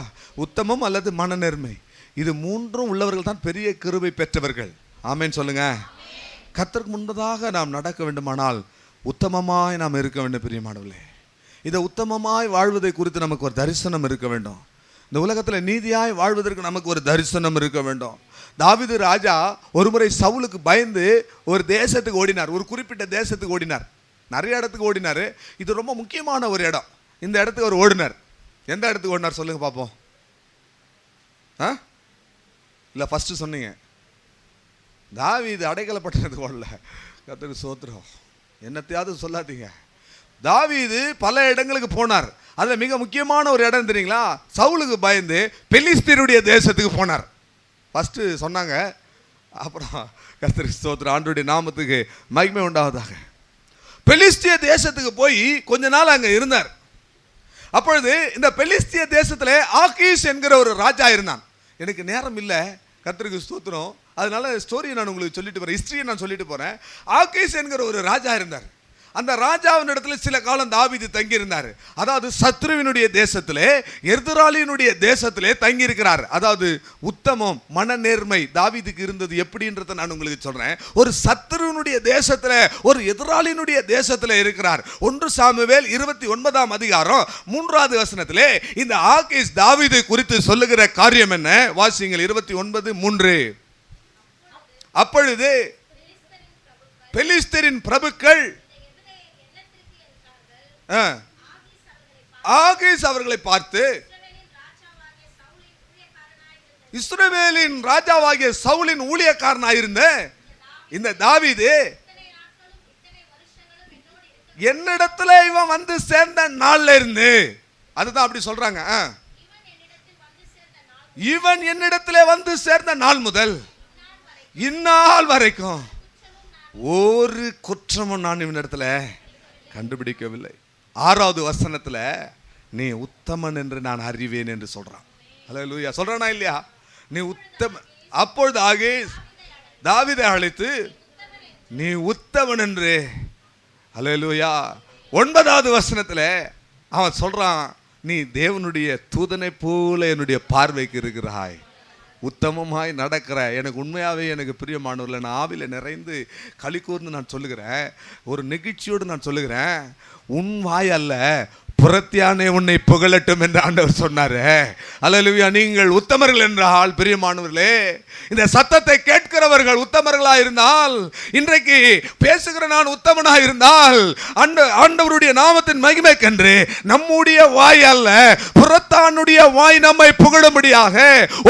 Speaker 1: உத்தமம் அல்லது மன நேர்மை, இது 3ம் உள்ளவர்கள் தான் பெரிய கிருபை பெற்றவர்கள். ஆமென் சொல்லுங்க. கர்த்தருக்கு முன்பதாக நாம் நடக்க வேண்டுமானால் உத்தமமாய் நாம் இருக்க வேண்டும் பிரியமானவர்களே. இதை உத்தமமாய் வாழ்வதை குறித்து நமக்கு ஒரு தரிசனம் இருக்க வேண்டும். இந்த உலகத்தில் நீதியாய் வாழ்வதற்கு நமக்கு ஒரு தரிசனம் இருக்க வேண்டும். தாவீது ராஜா ஒருமுறை சவுலுக்கு பயந்து ஒரு தேசத்துக்கு ஓடினார், ஒரு குறிப்பிட்ட தேசத்துக்கு ஓடினார். நிறைய இடத்துக்கு ஓடினார். இது ரொம்ப முக்கியமான ஒரு இடம். இந்த இடத்துக்கு அவர் ஓடினார். எந்த இடத்துக்கு ஓடினார் சொல்லுங்க பார்ப்போம். இல்லை, ஃபஸ்ட்டு சொன்னீங்க தாவீது அடைக்கலப்பட்டதுக்கு ஓடல. கர்த்தருக்கு ஸ்தோத்திரம். என்னத்தையாவது சொல்லாதீங்க. தாவீது பல இடங்களுக்கு போனார். அதில் மிக முக்கியமான ஒரு இடம் தெரியுங்களா? சவுலுக்கு பயந்து பெலிஸ்தீனுடைய தேசத்துக்கு போனார். ஃபஸ்ட்டு சொன்னாங்க. அப்புறம் கர்த்தருக்கு ஸ்தோத்திரம், ஆண்டவருடைய நாமத்துக்கு மகிமை உண்டாவதாக. பெலிஸ்திய தேசத்துக்கு போய் கொஞ்ச நாள் அங்கே இருந்தார். அப்பொழுது இந்த பெலிஸ்திய தேசத்தில் ஆகீஸ் என்கிற ஒரு ராஜா இருந்தான். எனக்கு நேரம் இல்லை, கர்த்தருக்கு ஸ்தோத்திரம். அதனால ஸ்டோரியை நான் உங்களுக்கு சொல்லிட்டு போறேன், ஹிஸ்டரியை நான் சொல்லிட்டு போறேன். ஆகீஸ் என்கிற ஒரு ராஜா இருந்தார். அந்த ராஜாவின் இடத்துல சில காலம் தாவீது தங்கி இருந்தார். அதாவது சத்ருவினுடைய தேசத்திலே, எர்துராலினுடைய தேசத்திலே தங்கி இருக்கிறார். அதாவது உத்தமம், மன நேர்மை தாவீதுக்கு இருந்தது எப்படின்றத நான் உங்களுக்கு சொல்றேன். ஒரு சத்ருவினுடைய தேசத்துல, ஒரு எதிராளியினுடைய தேசத்துல இருக்கிறார். 1 சாமுவேல் 29ஆம் அதிகாரம் 3வது வசனத்திலே இந்த ஆகீஸ் தாவீது குறித்து சொல்லுகிற காரியம் என்ன? வாசியுங்கள். 29:3. அப்பொழுது பெலிஸ்தரின் பிரபுக்கள் ஆகீஸ் அவர்களை பார்த்து, இஸ்ரவேலின் ராஜாவாகிய சவுலின் ஊழியக்காரனாயிருந்த இந்த தாவீது என்னிடத்துல இவன் வந்து சேர்ந்த நாள்ல இருந்து, அதுதான் அப்படி சொல்றாங்க, இவன் என்னிடத்துல வந்து சேர்ந்த நாள் முதல் இந்நாள் வரைக்கும் ஒரு குற்றமும் நான் இவனிடத்துல கண்டுபிடிக்கவில்லை. 6வது வசனத்துல நீ உத்தமன் என்று நான் அறிவேன் என்று சொல்றான். அல்லேலூயா. சொல்றானா இல்லையா? நீ உத்தமன். அப்பொழுது ஆகீஸ் தாவீதை அழைத்து நீ உத்தமன் என்று. அல்லேலூயா. 9வது வசனத்துல அவன் சொல்றான், நீ தேவனுடைய தூதனை போல என்னுடைய பார்வைக்கு இருக்கிறாய், உத்தமமாய் நடக்கிற. எனக்கு உண்மையாகவே எனக்கு பிரியமானவர்கள், நான் ஆவில நிறைந்து களிக்கூர்ந்து நான் சொல்லுகிறேன், ஒரு நெகிழ்ச்சியோடு நான் சொல்லுகிறேன், உன் வாய் அல்ல புறத்தியானே உன்னை புகழட்டும் என்று ஆண்டவர் சொன்னாரு. அல்லேலூயா. நீங்கள் உத்தமர்கள் என்றால் பிரியமானவர்களே, இந்த சத்தத்தை கேட்கிறவர்கள் உத்தமர்களா இருந்தால், இன்றைக்கு பேசுகிற நான் உத்தமனா இருந்தால், ஆண்டவருடைய நாமத்தின் மகிமைக்கென்று நம்முடைய வாய் அல்ல புறத்தானுடைய வாய் நம்மை புகழும்படியாக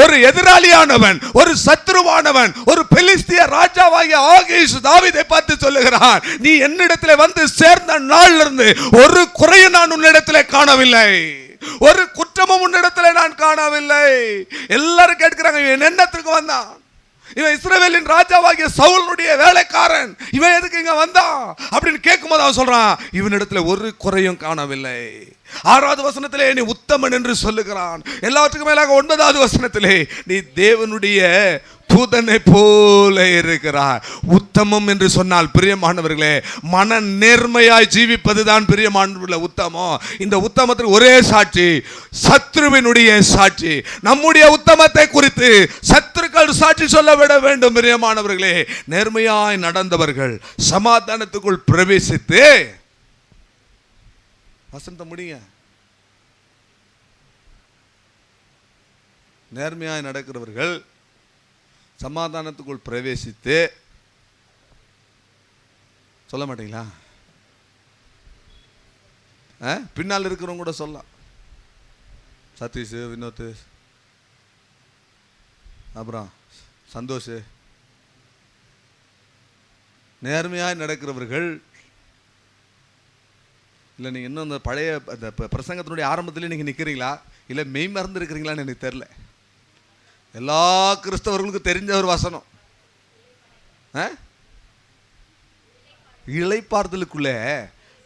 Speaker 1: ஒரு எதிராளியானவன், ஒரு சத்ருவானவன், ஒரு பெலிஸ்திய ராஜாவாகிய ஆகீஸ் தாவீதை பார்த்து சொல்லுகிறான், நீ என்னிடத்தில் வந்து சேர்ந்த நாள்ல இருந்து ஒரு குறையும் நான் உன்னிடத்தில் காணவில்லை, ஒரு குற்றமும் உன்னிடத்தில் நான் காணவில்லை. எல்லாரும் கேட்கிறாங்க, இவன் என்னத்துக்கு வந்தான்? இவன் இஸ்ரவேலின் ராஜாவாகிய சவுலுடைய வேலைக்காரன், இவன் எதுக்கு இங்க வந்தான் அப்படின்னு கேட்கும்போது அவன் சொல்றான், இவனிடத்துல ஒரு குறையும் காணவில்லை. 6வது வசனத்திலே நீ உத்தமன் என்று சொல்லுகிறான். எல்லாத்துக்கும் மேலாக 9வது வசனத்திலே நீ தேவனுடைய தூதனை போல இருக்கிறார். உத்தமம் என்று சொன்னால் பிரியமானவர்களே, மன நேர்மையாய் ஜீவிப்பதுதான் பிரியமானவர்களே உத்தமம். இந்த உத்தமத்துக்கு ஒரே சாட்சி சத்ருவினுடைய சாட்சி. நம்முடைய உத்தமத்தை குறித்து சத்துருக்கள் சாட்சி சொல்ல விட வேண்டும். பிரியமானவர்களே, நேர்மையாய் நடந்தவர்கள் சமாதானத்துக்குள் பிரவேசித்து, வசந்த முடிய நேர்மையாய் நடக்கிறவர்கள் சமாதானத்துக்குள் பிரவேசித்து, சொல்ல மாட்டீங்களா? பின்னால் இருக்கிறவங்க கூட சொல்லலாம். சதீஷ், வினோத், அப்புறம் சந்தோஷ், நேர்மையாய் நடக்கிறவர்கள். இல்லை நீங்கள் இன்னும் அந்த பழைய அந்த பிரசங்கத்தினுடைய ஆரம்பத்திலே நீங்கள் நிற்கிறீங்களா, இல்லை மெய் மறந்து இருக்கிறீங்களான்னு எனக்கு தெரில. எல்லா கிறிஸ்தவர்களுக்கும் தெரிஞ்ச ஒரு வசனம், இளைப்பாறுதலுக்குள்ளே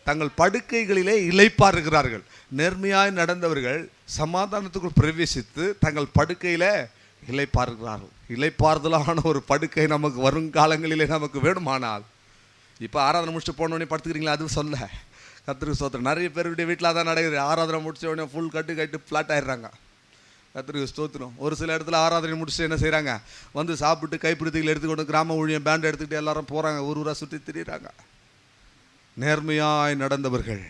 Speaker 1: தங்கள் படுக்கைகளிலே இளைப்பாறுகிறார்கள். நேர்மையாய் நடந்தவர்கள் சமாதானத்துக்குள் பிரவேசித்து தங்கள் படுக்கையில் இளைப்பாறுகிறார்கள். இளைப்பாறுதலான ஒரு படுக்கை நமக்கு வருங்காலங்களிலே நமக்கு வேணுமானால், இப்போ ஆராதனை முடிச்சுட்டு போனோடனே படுத்துக்கிறீங்களா, அது சொல்ல. கர்த்தருக்கு ஸ்தோத்திரம். நிறைய பேருடைய வீட்டில் அதான் நடக்குது. ஆராதனை முடிச்ச உடனே ஃபுல் கட்டு ஃப்ளாட் ஆயிடுறாங்க. கர்த்தருக்கு ஸ்தோத்திரம். ஒரு சில இடத்துல ஆராதனை முடிச்சுட்டு என்ன செய்கிறாங்க, வந்து சாப்பிட்டு கைப்பிடித்துகள் எடுத்துக்கொண்டு கிராம ஊழியம் பேண்ட் எடுத்துக்கிட்டு எல்லாரும் போகிறாங்க, ஊராக சுற்றி திரிகிறாங்க. நேர்மையாய் நடந்தவர்கள்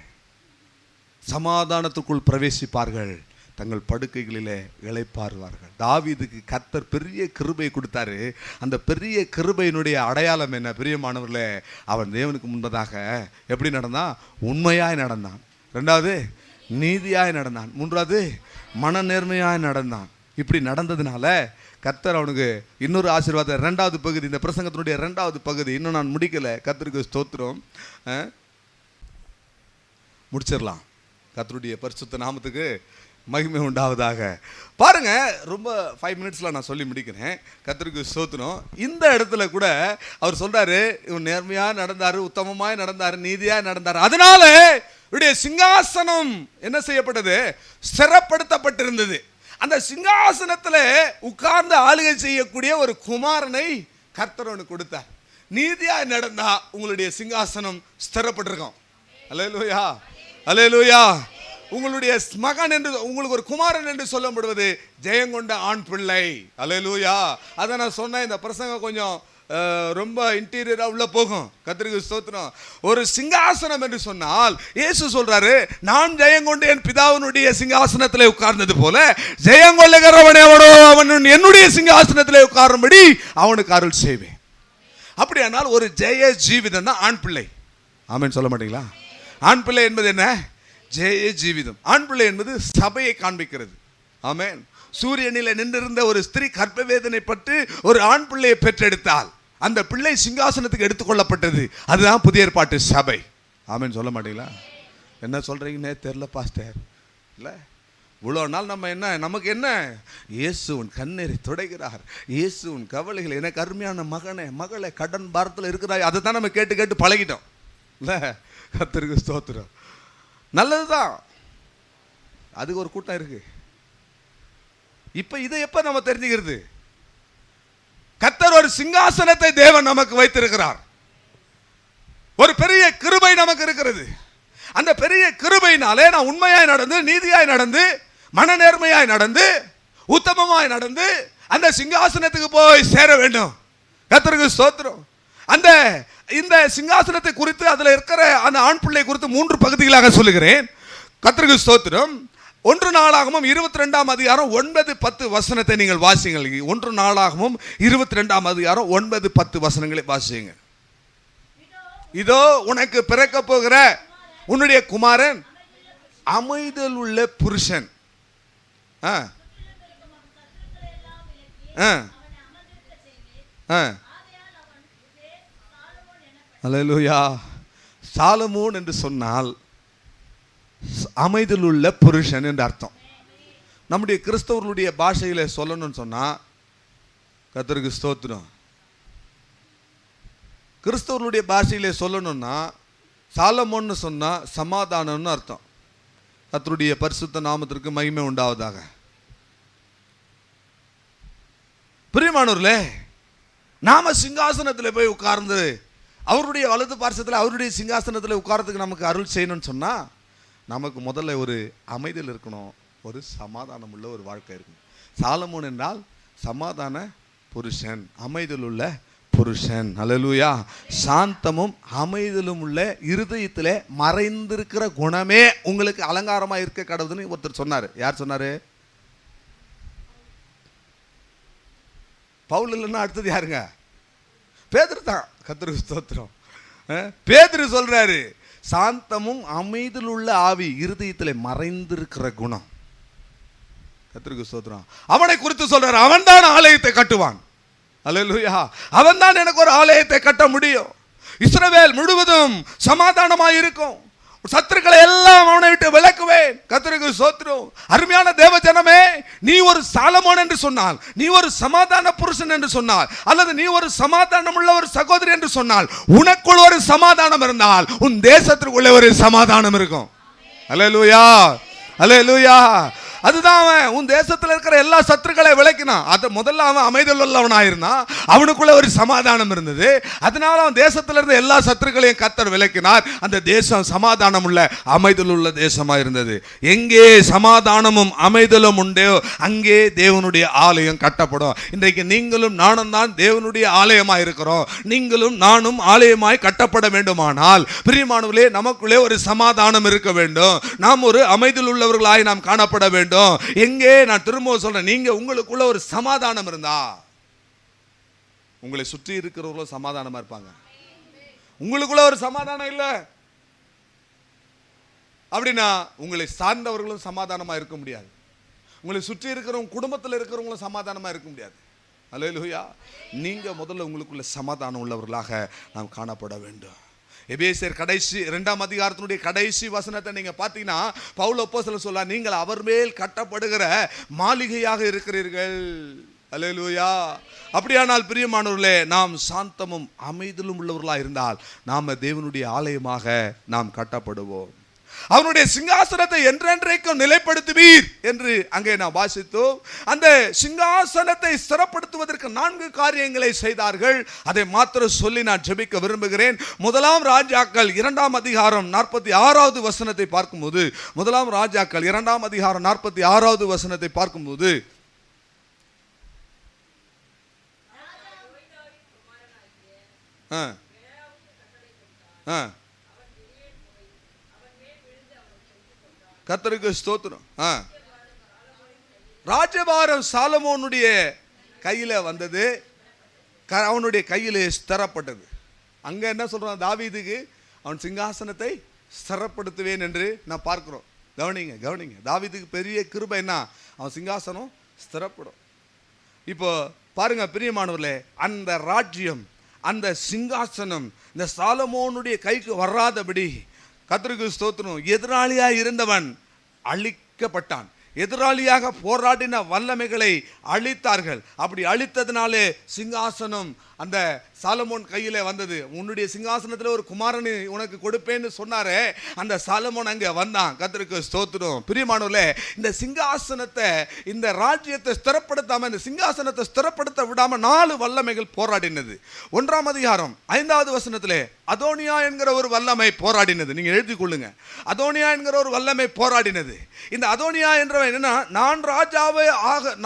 Speaker 1: சமாதானத்துக்குள் பிரவேசிப்பார்கள், தங்கள் படுக்கைகளிலே இளைப்பாறுவார்கள். தாவீதுக்கு கர்த்தர் பெரிய கிருபை கொடுத்தாரு. அந்த பெரிய கிருபையினுடைய அடையாளம் என்ன பிரியமானவர்களே? அவன் தேவனுக்கு முன்பதாக எப்படி நடந்தான்? உண்மையாய் நடந்தான். 2வது நீதியாய் நடந்தான். 3வது மன நேர்மையாய் நடந்தான். இப்படி நடந்ததுனால கர்த்தர் அவனுக்கு இன்னொரு ஆசீர்வாதம். 2வது பகுதி, இந்த பிரசங்கத்தினுடைய 2வது பகுதி இன்னும் நான் முடிக்கலை. கர்த்தருக்கு ஸ்தோத்திரம். முடிச்சிடலாம். கர்த்தருடைய பரிசுத்த நாமத்துக்கு மகிமை உண்டாவதாக. பாருங்க, ரொம்ப 5 மினிட்ஸ்ல நான் சொல்லி முடிக்கிறேன். கர்த்தருக்கு ஸ்தோத்திரம். இந்த இடத்துல கூட அவர் சொல்றாரு, இவன் நேர்மையா நடந்தாரு, உத்தமமாய் நடந்தாரு, நீதியா நடந்தாரு. அதனால இவருடைய சிங்காசனம் என்ன செய்யப்பட்டது? ஸ்திரப்படுத்தப்பட்டிருந்தது. அந்த சிங்காசனத்தில் உட்கார்ந்து ஆளுகை செய்யக்கூடிய ஒரு குமாரனை கர்த்தர் ஒன்று கொடுத்தார். நீதியா நடந்தா உங்களுடைய சிங்காசனம் ஸ்திரப்பட்டிருக்கும். அல்லேலூயா, அல்லேலூயா. உங்களுடைய மகன் என்று, உங்களுக்கு ஒரு குமாரன் என்று சொல்லப்படுவது ஜெயங்கொண்ட ஆண் பிள்ளை. அல்லேலூயா. அதை நான் சொன்னேன். இந்த பிரசங்கம் கொஞ்சம் ரொம்ப இன்டீரியரா உள்ள போகும். கர்த்தருக்கு ஸ்தோத்திரம். ஒரு சிங்காசனம் என்று சொன்னால் இயேசு சொல்றாரு, நான் ஜெயங்கொண்டு என் பிதாவினுடைய சிங்காசனத்திலே உட்கார்ந்தது போல ஜெயங்கொள்ளுகிறவன் எவனோ அவன் என்னுடைய சிங்காசனத்திலே உட்காரும்படி அவனுக்கு அருள் செய்வேன். அப்படியானால் ஒரு ஜெய ஜீவிதம் தான் ஆண் பிள்ளை. ஆமென் சொல்ல மாட்டீங்களா? ஆண் பிள்ளை என்பது என்ன? ஜெய ஜீவிதம். ஆண் பிள்ளை என்பது சபையை காண்பிக்கிறது. ஆமென். சூரியனில் நின்றிருந்த ஒரு ஸ்திரீ கர்ப்ப வேதனைப்பட்டு ஒரு ஆண் பிள்ளையை பெற்றெடுத்தால் அந்த பிள்ளை சிங்காசனத்துக்கு எடுத்துக்கொள்ளப்பட்டது. அதுதான் புதிய ஏற்பாட்டு சபை. ஆமென் சொல்ல மாட்டீங்களா? என்ன சொல்றீங்கன்னே தெரியல பாஸ்டர். இல்லை, இவ்வளோ நாள் நம்ம என்ன, நமக்கு என்ன, இயேசு உன் கண்ணீரை துடைக்கிறார், இயேசு உன் கவலைகள், எனக்கு அருமையான மகனே மகளே கடன் பாரத்தில் இருக்கிறாய், அதை தான் நம்ம கேட்டு கேட்டு பழகிட்டோம். இல்லை, கர்த்தருக்கு ஸ்தோத்திரம். நல்லதுதான், அதுக்கு ஒரு கூட்டம் இருக்கு. இப்ப இதை எப்ப நம்ம தெரிஞ்சுக்கிறது? கர்த்தர் ஒரு சிங்காசனத்தை தேவன் நமக்கு வைத்திருக்கிறார். ஒரு பெரிய கிருபை நமக்கு இருக்கிறது. அந்த பெரிய கிருபையினாலே நான் உண்மையாய் நடந்து, நீதியாய் நடந்து, மனநேர்மையாய் நடந்து, உத்தமமாய் நடந்து அந்த சிங்காசனத்துக்கு போய் சேர வேண்டும். கர்த்தருக்கு ஸ்தோத்திரம். அந்த இந்த சிங்காசனத்தை குறித்து அதில் இருக்கிற அந்த ஆண் பிள்ளை குறித்து 3 பகுதிகளாக சொல்லுகிறேன். கர்த்தருக்கு ஸ்தோத்திரம். 1 நாளாகமும் 22ஆம் அதிகாரம் 9-10 வசனத்தை நீங்கள் வாசிங்கள். 1 நாளாகமும் 22ஆம் அதிகாரம் 9-10 வசனங்களை வாசிங்க. இதோ உனக்கு பிறக்க போகிற உன்னுடைய குமாரன் அமைதல் உள்ள புருஷன். அல்லேலூயா. சாலமோன் என்று சொன்னால் அமைதல் உள்ள புருஷன் என்று அர்த்தம். நம்முடைய கிறிஸ்தவர்களுடைய பாஷையில சொல்லணும்னு சொன்னா, கர்த்தருக்கு ஸ்தோத்திரம், கிறிஸ்தவர்களுடைய பாஷையில சொல்லணும்னா சாலமோன்னு சொன்னா சமாதானம்னு அர்த்தம். கர்த்தருடைய பரிசுத்த நாமத்திற்கு மகிமை உண்டாவதாக. பிரியமானவர்களே, நாம சிங்காசனத்தில் போய் உட்கார்ந்து அவருடைய வலது பார்சத்தில் அவருடைய சிங்காசனத்தில் உட்கார்றதுக்கு நமக்கு அருள் செய்யணும்னு சொன்னா நமக்கு முதல்ல ஒரு அமைதல் இருக்கணும், ஒரு சமாதானம் உள்ள ஒரு வாழ்க்கை இருக்கணும். சாலமோன் என்றால் சமாதான புருஷன், அமைதல் உள்ள புருஷன். அல்லேலூயா. சாந்தமும் அமைதலும் உள்ள இருதயத்திலே மறைந்திருக்கிற குணமே உங்களுக்கு அலங்காரமா இருக்க கடவுதுன்னு ஒருத்தர் சொன்னாரு. யார் சொன்னாரு? பவுல் இல்லைன்னா அடுத்தது யாருங்க? பேதுரு தான். கர்த்தருக்கு ஸ்தோத்திரம். பேதுரு சொல்றாரு, சாந்தமும் அமைதல் உள்ள ஆவி இருதயத்திலே மறைந்திருக்கிற குணம். கர்த்தருக்கு ஸ்தோத்திரம். அவனை குறித்து சொல்றாரு, அவன் தான் ஆலயத்தை கட்டுவான். அல்லேலூயா. அவன் தான் எனக்கு ஒரு ஆலயத்தை கட்ட முடியும். இஸ்ரவேல் முழுவதும் சமாதானமாய் இருக்கும். சத்துருக்களை எல்லாம் அவனை விட்டு விலக்குவேன். கர்த்தருக்கு ஸ்தோத்திரம். அருமையான தேவ ஜனமே, நீ ஒரு சாலமோன் என்று சொன்னால், நீ ஒரு சமாதான புருஷன் என்று சொன்னால், அல்லது நீ ஒரு சமாதானம் உள்ள ஒரு சகோதரி என்று சொன்னால், உனக்குள் ஒரு சமாதானம் இருந்தால் உன் தேசத்திற்குள்ளே ஒரு சமாதானம் இருக்கும். அல்லேலூயா, அல்லேலூயா. அதுதான் அவன் உன் தேசத்தில் இருக்கிற எல்லா சத்துருக்களை விளக்கினான். அது முதல்ல அவன் அமைதல் உள்ளவனாயிருந்தான், அவனுக்குள்ள ஒரு சமாதானம் இருந்தது. அதனால அவன் தேசத்தில் இருந்த எல்லா சத்துருக்களையும் கர்த்தர் விளக்கினார். அந்த தேசம் சமாதானம் உள்ள அமைதல் உள்ள தேசமா இருந்தது. எங்கே சமாதானமும் அமைதலும் உண்டோ அங்கே தேவனுடைய ஆலயம் கட்டப்படும். இன்றைக்கு நீங்களும் நானும் தான் தேவனுடைய ஆலயமாய் இருக்கிறோம். நீங்களும் நானும் ஆலயமாய் கட்டப்பட வேண்டுமானால் பிரியமானவர்களே, நமக்குள்ளே ஒரு சமாதானம் இருக்க வேண்டும். நாம் ஒரு அமைதல் உள்ளவர்களாய் நாம் காணப்பட வேண்டும். எங்கே, நான் திரும்ப சொல்றேன், நீங்க உங்களுக்குள்ள ஒரு சமாதானம் இருந்தா உங்களை சுற்றி இருக்கிறவர்களும் சமாதானமா இருப்பாங்க. உங்களுக்குள்ள ஒரு சமாதானம் இல்ல அப்படின்னா உங்களை சார்ந்தவர்களும் சமாதானமா இருக்க முடியாது. உங்களை சுற்றி இருக்கிறவங்க, குடும்பத்தில் இருக்கிறவங்களும் சமாதானமா இருக்க முடியாது. அல்லேலூயா. நீங்க முதல்ல உங்களுக்குள்ள சமாதானம் உள்ளவர்களாக நாம் காணப்பட வேண்டும். எபேசியர் கடைசி 2ஆம் அதிகாரத்தினுடைய கடைசி வசனத்தை நீங்க பார்த்தீங்கன்னா, பவுல் அப்போஸ்தலன் சொல்ல, நீங்கள் அவர் மேல் கட்டப்படுகிற மாளிகையாக இருக்கிறீர்கள். அல்லேலூயா. அப்படியானால் பிரியமானவர்களே, நாம் சாந்தமும் அமைதலும் உள்ளவர்களாக இருந்தால் நாம தேவனுடைய ஆலயமாக நாம் கட்டப்படுவோம். அவனுடைய சிங்காசனத்தை என்றென்றைக்கும் நிலைப்படுத்துவீர் என்று அங்கே நாம் வாசித்தோம். அந்த சிங்காசனத்தை ஸ்திரப்படுத்துவதற்கு 4 காரியங்களை செய்தார்கள். அதை மாத்திரம் சொல்லி நான் ஜெபிக்க விரும்புகிறேன். முதலாம் ராஜாக்கள் 2ஆம் அதிகாரம் 46வது வசனத்தை பார்க்கும்போது, முதலாம் ராஜாக்கள் 2ஆம் அதிகாரம் 46வது வசனத்தை பார்க்கும்போது, கர்த்தருக்கு ஸ்தோத்திரம். ராஜபாரம் சாலமோனுடைய கையில வந்தது, அவனுடைய கையிலே ஸ்திரப்பட்டது. அங்க என்ன சொல்றான் தாவீதுக்கு? அவன் சிங்காசனத்தை ஸ்திரப்படுத்துவேன் என்று நான் பார்க்கிறோம். கவனிங்க கவனிங்க, தாவீதுக்கு பெரிய கிருபை என்ன? அவன் சிங்காசனம் ஸ்திரப்படும். இப்போ பாருங்க பிரியமானவர்களே, அந்த ராஜ்யம், அந்த சிங்காசனம் இந்த சாலமோனுடைய கைக்கு வராதபடி கர்த்தருக்கு ஸ்தோத்திரம், எதிராளியா இருந்தவன் அழிக்கப்பட்டான். எதிராளியாக போராடின வல்லமைகளை அழித்தார்கள். அப்படி அழித்ததினாலே சிங்காசனம் அந்த சாலமோன் கையிலே வந்தது. உன்னுடைய சிங்காசனத்தில் ஒரு குமாரனை உனக்கு கொடுப்பேன்னு சொன்னாரே, அந்த சாலமோன் அங்கே வந்தான். கர்த்தருக்கு ஸ்தோத்திரம். பிரியமானவர்களே, இந்த சிங்காசனத்தை, இந்த ராஜ்யத்தை ஸ்திரப்படுத்தாம, இந்த சிங்காசனத்தை ஸ்திரப்படுத்த விடாம 4 வல்லமைகள் போராடினது. 1ஆம் அதிகாரம் 5வது வசனத்திலே அதோனியா என்கிற ஒரு வல்லமை போராடினது. நீங்க எழுதி கொள்ளுங்க. அதோனியா என்கிற ஒரு வல்லமை போராடினது. இந்த அதோனியா என்றவன் என்ன?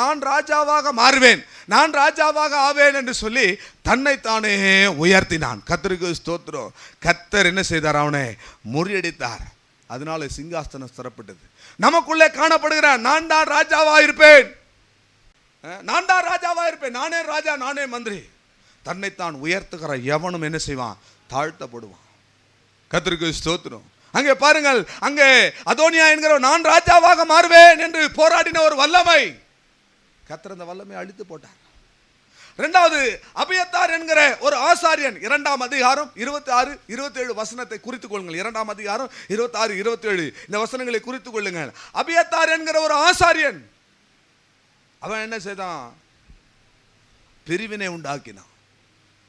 Speaker 1: நான் ராஜாவாக மாறுவேன், நான் ராஜாவாக ஆவேன் என்று சொல்லி தன்னைத்தானே உயர்த்தினான். கர்த்தருக்கு ஸ்தோத்திரம். கர்த்தர் என்ன செய்தார்? அவனை முறியடித்தார். அதனால சிங்காசனம் ஸ்திரப்பட்டது. நமக்குள்ளே காணப்படுகிற நான் தான் ராஜாவா இருப்பேன், நான் தான் ராஜாவா இருப்பேன், நானே ராஜா, நானே மந்திரி, தன்னைத்தான் உயர்த்துகிற எவனும் என்ன செய்வான்? தாழ்த்தப்படுவான். கர்த்தருக்கு ஸ்தோத்திரம். அங்கே பாருங்கள், அங்கே அதோனியா என்கிற நான் ராஜாவாக மாறுவேன் என்று போராடின ஒரு வல்லமை, கர்த்தர் அந்த வல்லமை அழித்து போட்டார். 2வது அபியத்தார் என்கிற ஒரு ஆசாரியன், 2ஆம் அதிகாரம் 26, 27 வசனத்தை குறித்துக் கொள்ளுங்கள். 2ஆம் அதிகாரம் 26, 27 இந்த வசனங்களை குறித்துக் கொள்ளுங்கள். அபியத்தார் என்கிற ஒரு ஆசாரியன், அவன் என்ன செய்தான்? பிரிவினை உண்டாக்கினான்,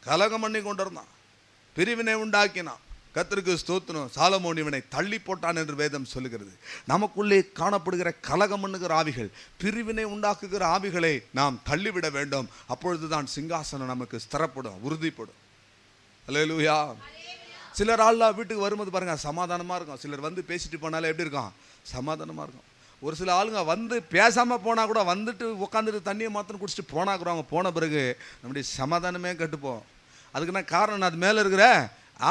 Speaker 1: கலகம் பண்ணி கொண்டிருந்தான், பிரிவினை உண்டாக்கினான். கர்த்தருக்கு ஸ்தோத்திரம். சாலமோன் இவனை தள்ளி போட்டான் என்று வேதம் சொல்லுகிறது. நமக்குள்ளே காணப்படுகிற கலகம் பண்ணுகிற ஆவிகள், பிரிவினை உண்டாக்குகிற ஆவிகளை நாம் தள்ளிவிட வேண்டும். அப்பொழுதுதான் சிங்காசனம் நமக்கு ஸ்திரப்படும், உறுதிப்படும். அல்லேலூயா. சிலர் ஆள்லாம் வீட்டுக்கு வரும்போது பாருங்க சமாதானமா இருக்கும். சிலர் வந்து பேசிட்டு போனாலே எப்படி இருக்கும்? சமாதானமா இருக்கும். ஒரு சில ஆளுங்க வந்து பேசாம போனா கூட, வந்துட்டு உட்காந்துட்டு தண்ணியை மாத்திரம் குடிச்சிட்டு போனா கூட, அவங்க போன பிறகு நம்முடைய சமாதானமே கட்டுப்போம். அதுக்குன்னா காரணம் அது மேல இருக்கிற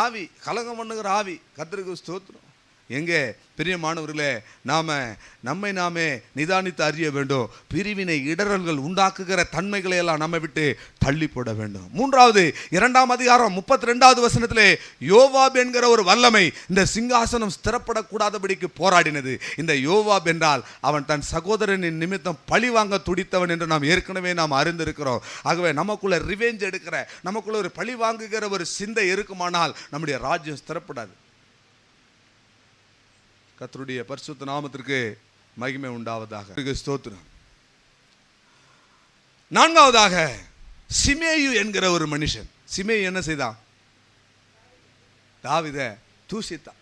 Speaker 1: ஆவி, கலகம் பண்ணுகிற ஆவி. கர்த்தருக்கு ஸ்தோத்திரம். எங்கே பிரியமானவர்களே, நம்மை நாமே நிதானித்து அறிய வேண்டும். பிரிவினை இடரல்கள் உண்டாக்குகிற தன்மைகளை எல்லாம் நம்ம விட்டு தள்ளி போட வேண்டும். 3வது 2ஆம் அதிகாரம் 32வது வசனத்திலே யோவாப் என்கிற ஒரு வல்லமை இந்த சிங்காசனம் ஸ்திரப்படக்கூடாதபடிக்கு போராடினது. இந்த யோவாப் என்றால் அவன் தன் சகோதரனின் நிமித்தம் பழி வாங்க துடித்தவன் என்று நாம் ஏற்கனவே அறிந்திருக்கிறோம். ஆகவே நமக்குள்ள ரிவெஞ்ச் எடுக்கிற, நமக்குள்ள ஒரு பழி வாங்குகிற ஒரு சிந்தை இருக்குமானால் நம்முடைய ராஜ்யம் ஸ்திரப்படாது. கர்த்தருடைய பரிசுத்த நாமத்திற்கு மகிமை உண்டாவதாக. ஸ்தோத்திரம். 4வதாக சிமேயு என்கிற ஒரு மனுஷன். சிமேயு என்ன செய்தான்? தாவீதை தூஷித்தான்.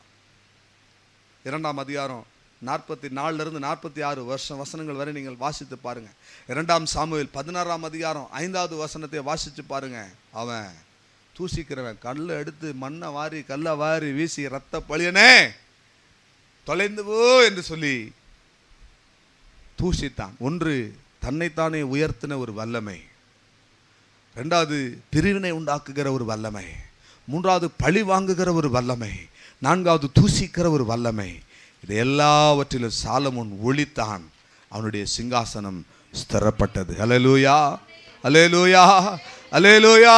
Speaker 1: 2ஆம் அதிகாரம் 44 46 வசனங்கள் வரை நீங்கள் வாசித்து பாருங்க. 2ஆம் சாமுவேல் 16ஆம் அதிகாரம் 5வது வசனத்தை வாசித்து பாருங்க. அவன் தூஷிக்கிறவன், கல்லை எடுத்து மண்ணை வாரி, கல்லை வாரி வீசி, ரத்த பழியனே தொலைந்து போ என்று சொல்லி தூஷித்தான். 1 தன்னைத்தானே உயர்த்தின ஒரு வல்லமை, 2வது பிரிவினை உண்டாக்குகிற ஒரு வல்லமை, 3வது பழி வாங்குகிற ஒரு வல்லமை, 4வது தூஷிக்கிற ஒரு வல்லமை. இது எல்லாவற்றிலும் சாலமோன் ஒழித்தான். அவனுடைய சிங்காசனம் ஸ்திரப்பட்டது. அல்லேலூயா, அல்லேலூயா, அல்லேலூயா.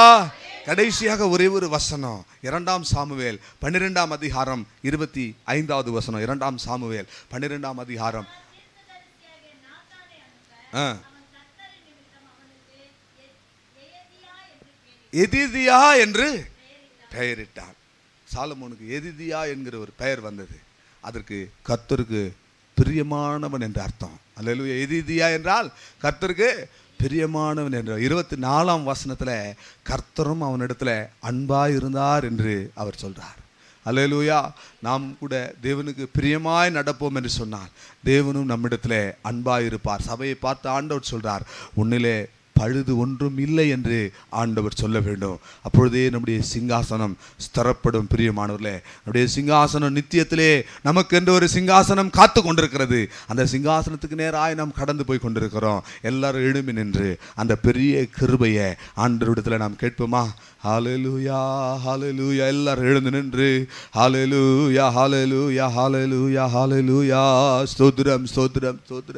Speaker 1: கடைசியாக ஒரே ஒரு வசனம், 2ஆம் சாமுவேல் 12ஆம் அதிகாரம் 25வது வசனம். 2ஆம் சாமுவேல் 12ஆம் அதிகாரம் எதிதியா என்று பெயரிட்டான். சாலமோனுக்கு எதிதியா என்கிற ஒரு பெயர் வந்தது. அதற்கு கர்த்தருக்கு பிரியமானவன் என்று அர்த்தம். அல்லேலூயா. எதிதியா என்றால் கர்த்தருக்கு பிரியமானவன் என்ற. 24ஆம் வசனத்தில் கர்த்தரும் அவனிடத்தில் அன்பாய் இருந்தார் என்று அவர் சொல்றார். அல்லேலூயா. நாம் கூட தேவனுக்கு பிரியமாய் நடப்போம் என்று சொன்னால் தேவனும் நம்மிடத்திலே அன்பாய் இருப்பார். சபையை பார்த்து ஆண்டவர் சொல்றார், உன்னிலே பழுது ஒன்றும் இல்லை என்று ஆண்டவர் சொல்ல வேண்டும். அப்பொழுதே நம்முடைய சிங்காசனம் ஸ்திரப்படும். பிரியமானவர்களே, நம்முடைய சிங்காசனம் நித்தியத்திலே நமக்கென்று ஒரு சிங்காசனம் காத்து கொண்டிருக்கிறது. அந்த சிங்காசனத்துக்கு நேராய் நாம் கடந்து போய் கொண்டிருக்கிறோம். எல்லாரும் எழும்பி நின்று அந்த பெரிய கிருபையை ஆண்டவரிடத்தில் நாம் கேட்போமா? ஹல்லேலூயா, ஹல்லேலூயா. எல்லாரும் எழுந்து நின்று ஹல்லேலூயா, ஹல்லேலூயா, ஹல்லேலூயா, ஹல்லேலூயா. ஸ்தோத்திரம், ஸ்தோத்திரம், ஸ்தோத்திரம்.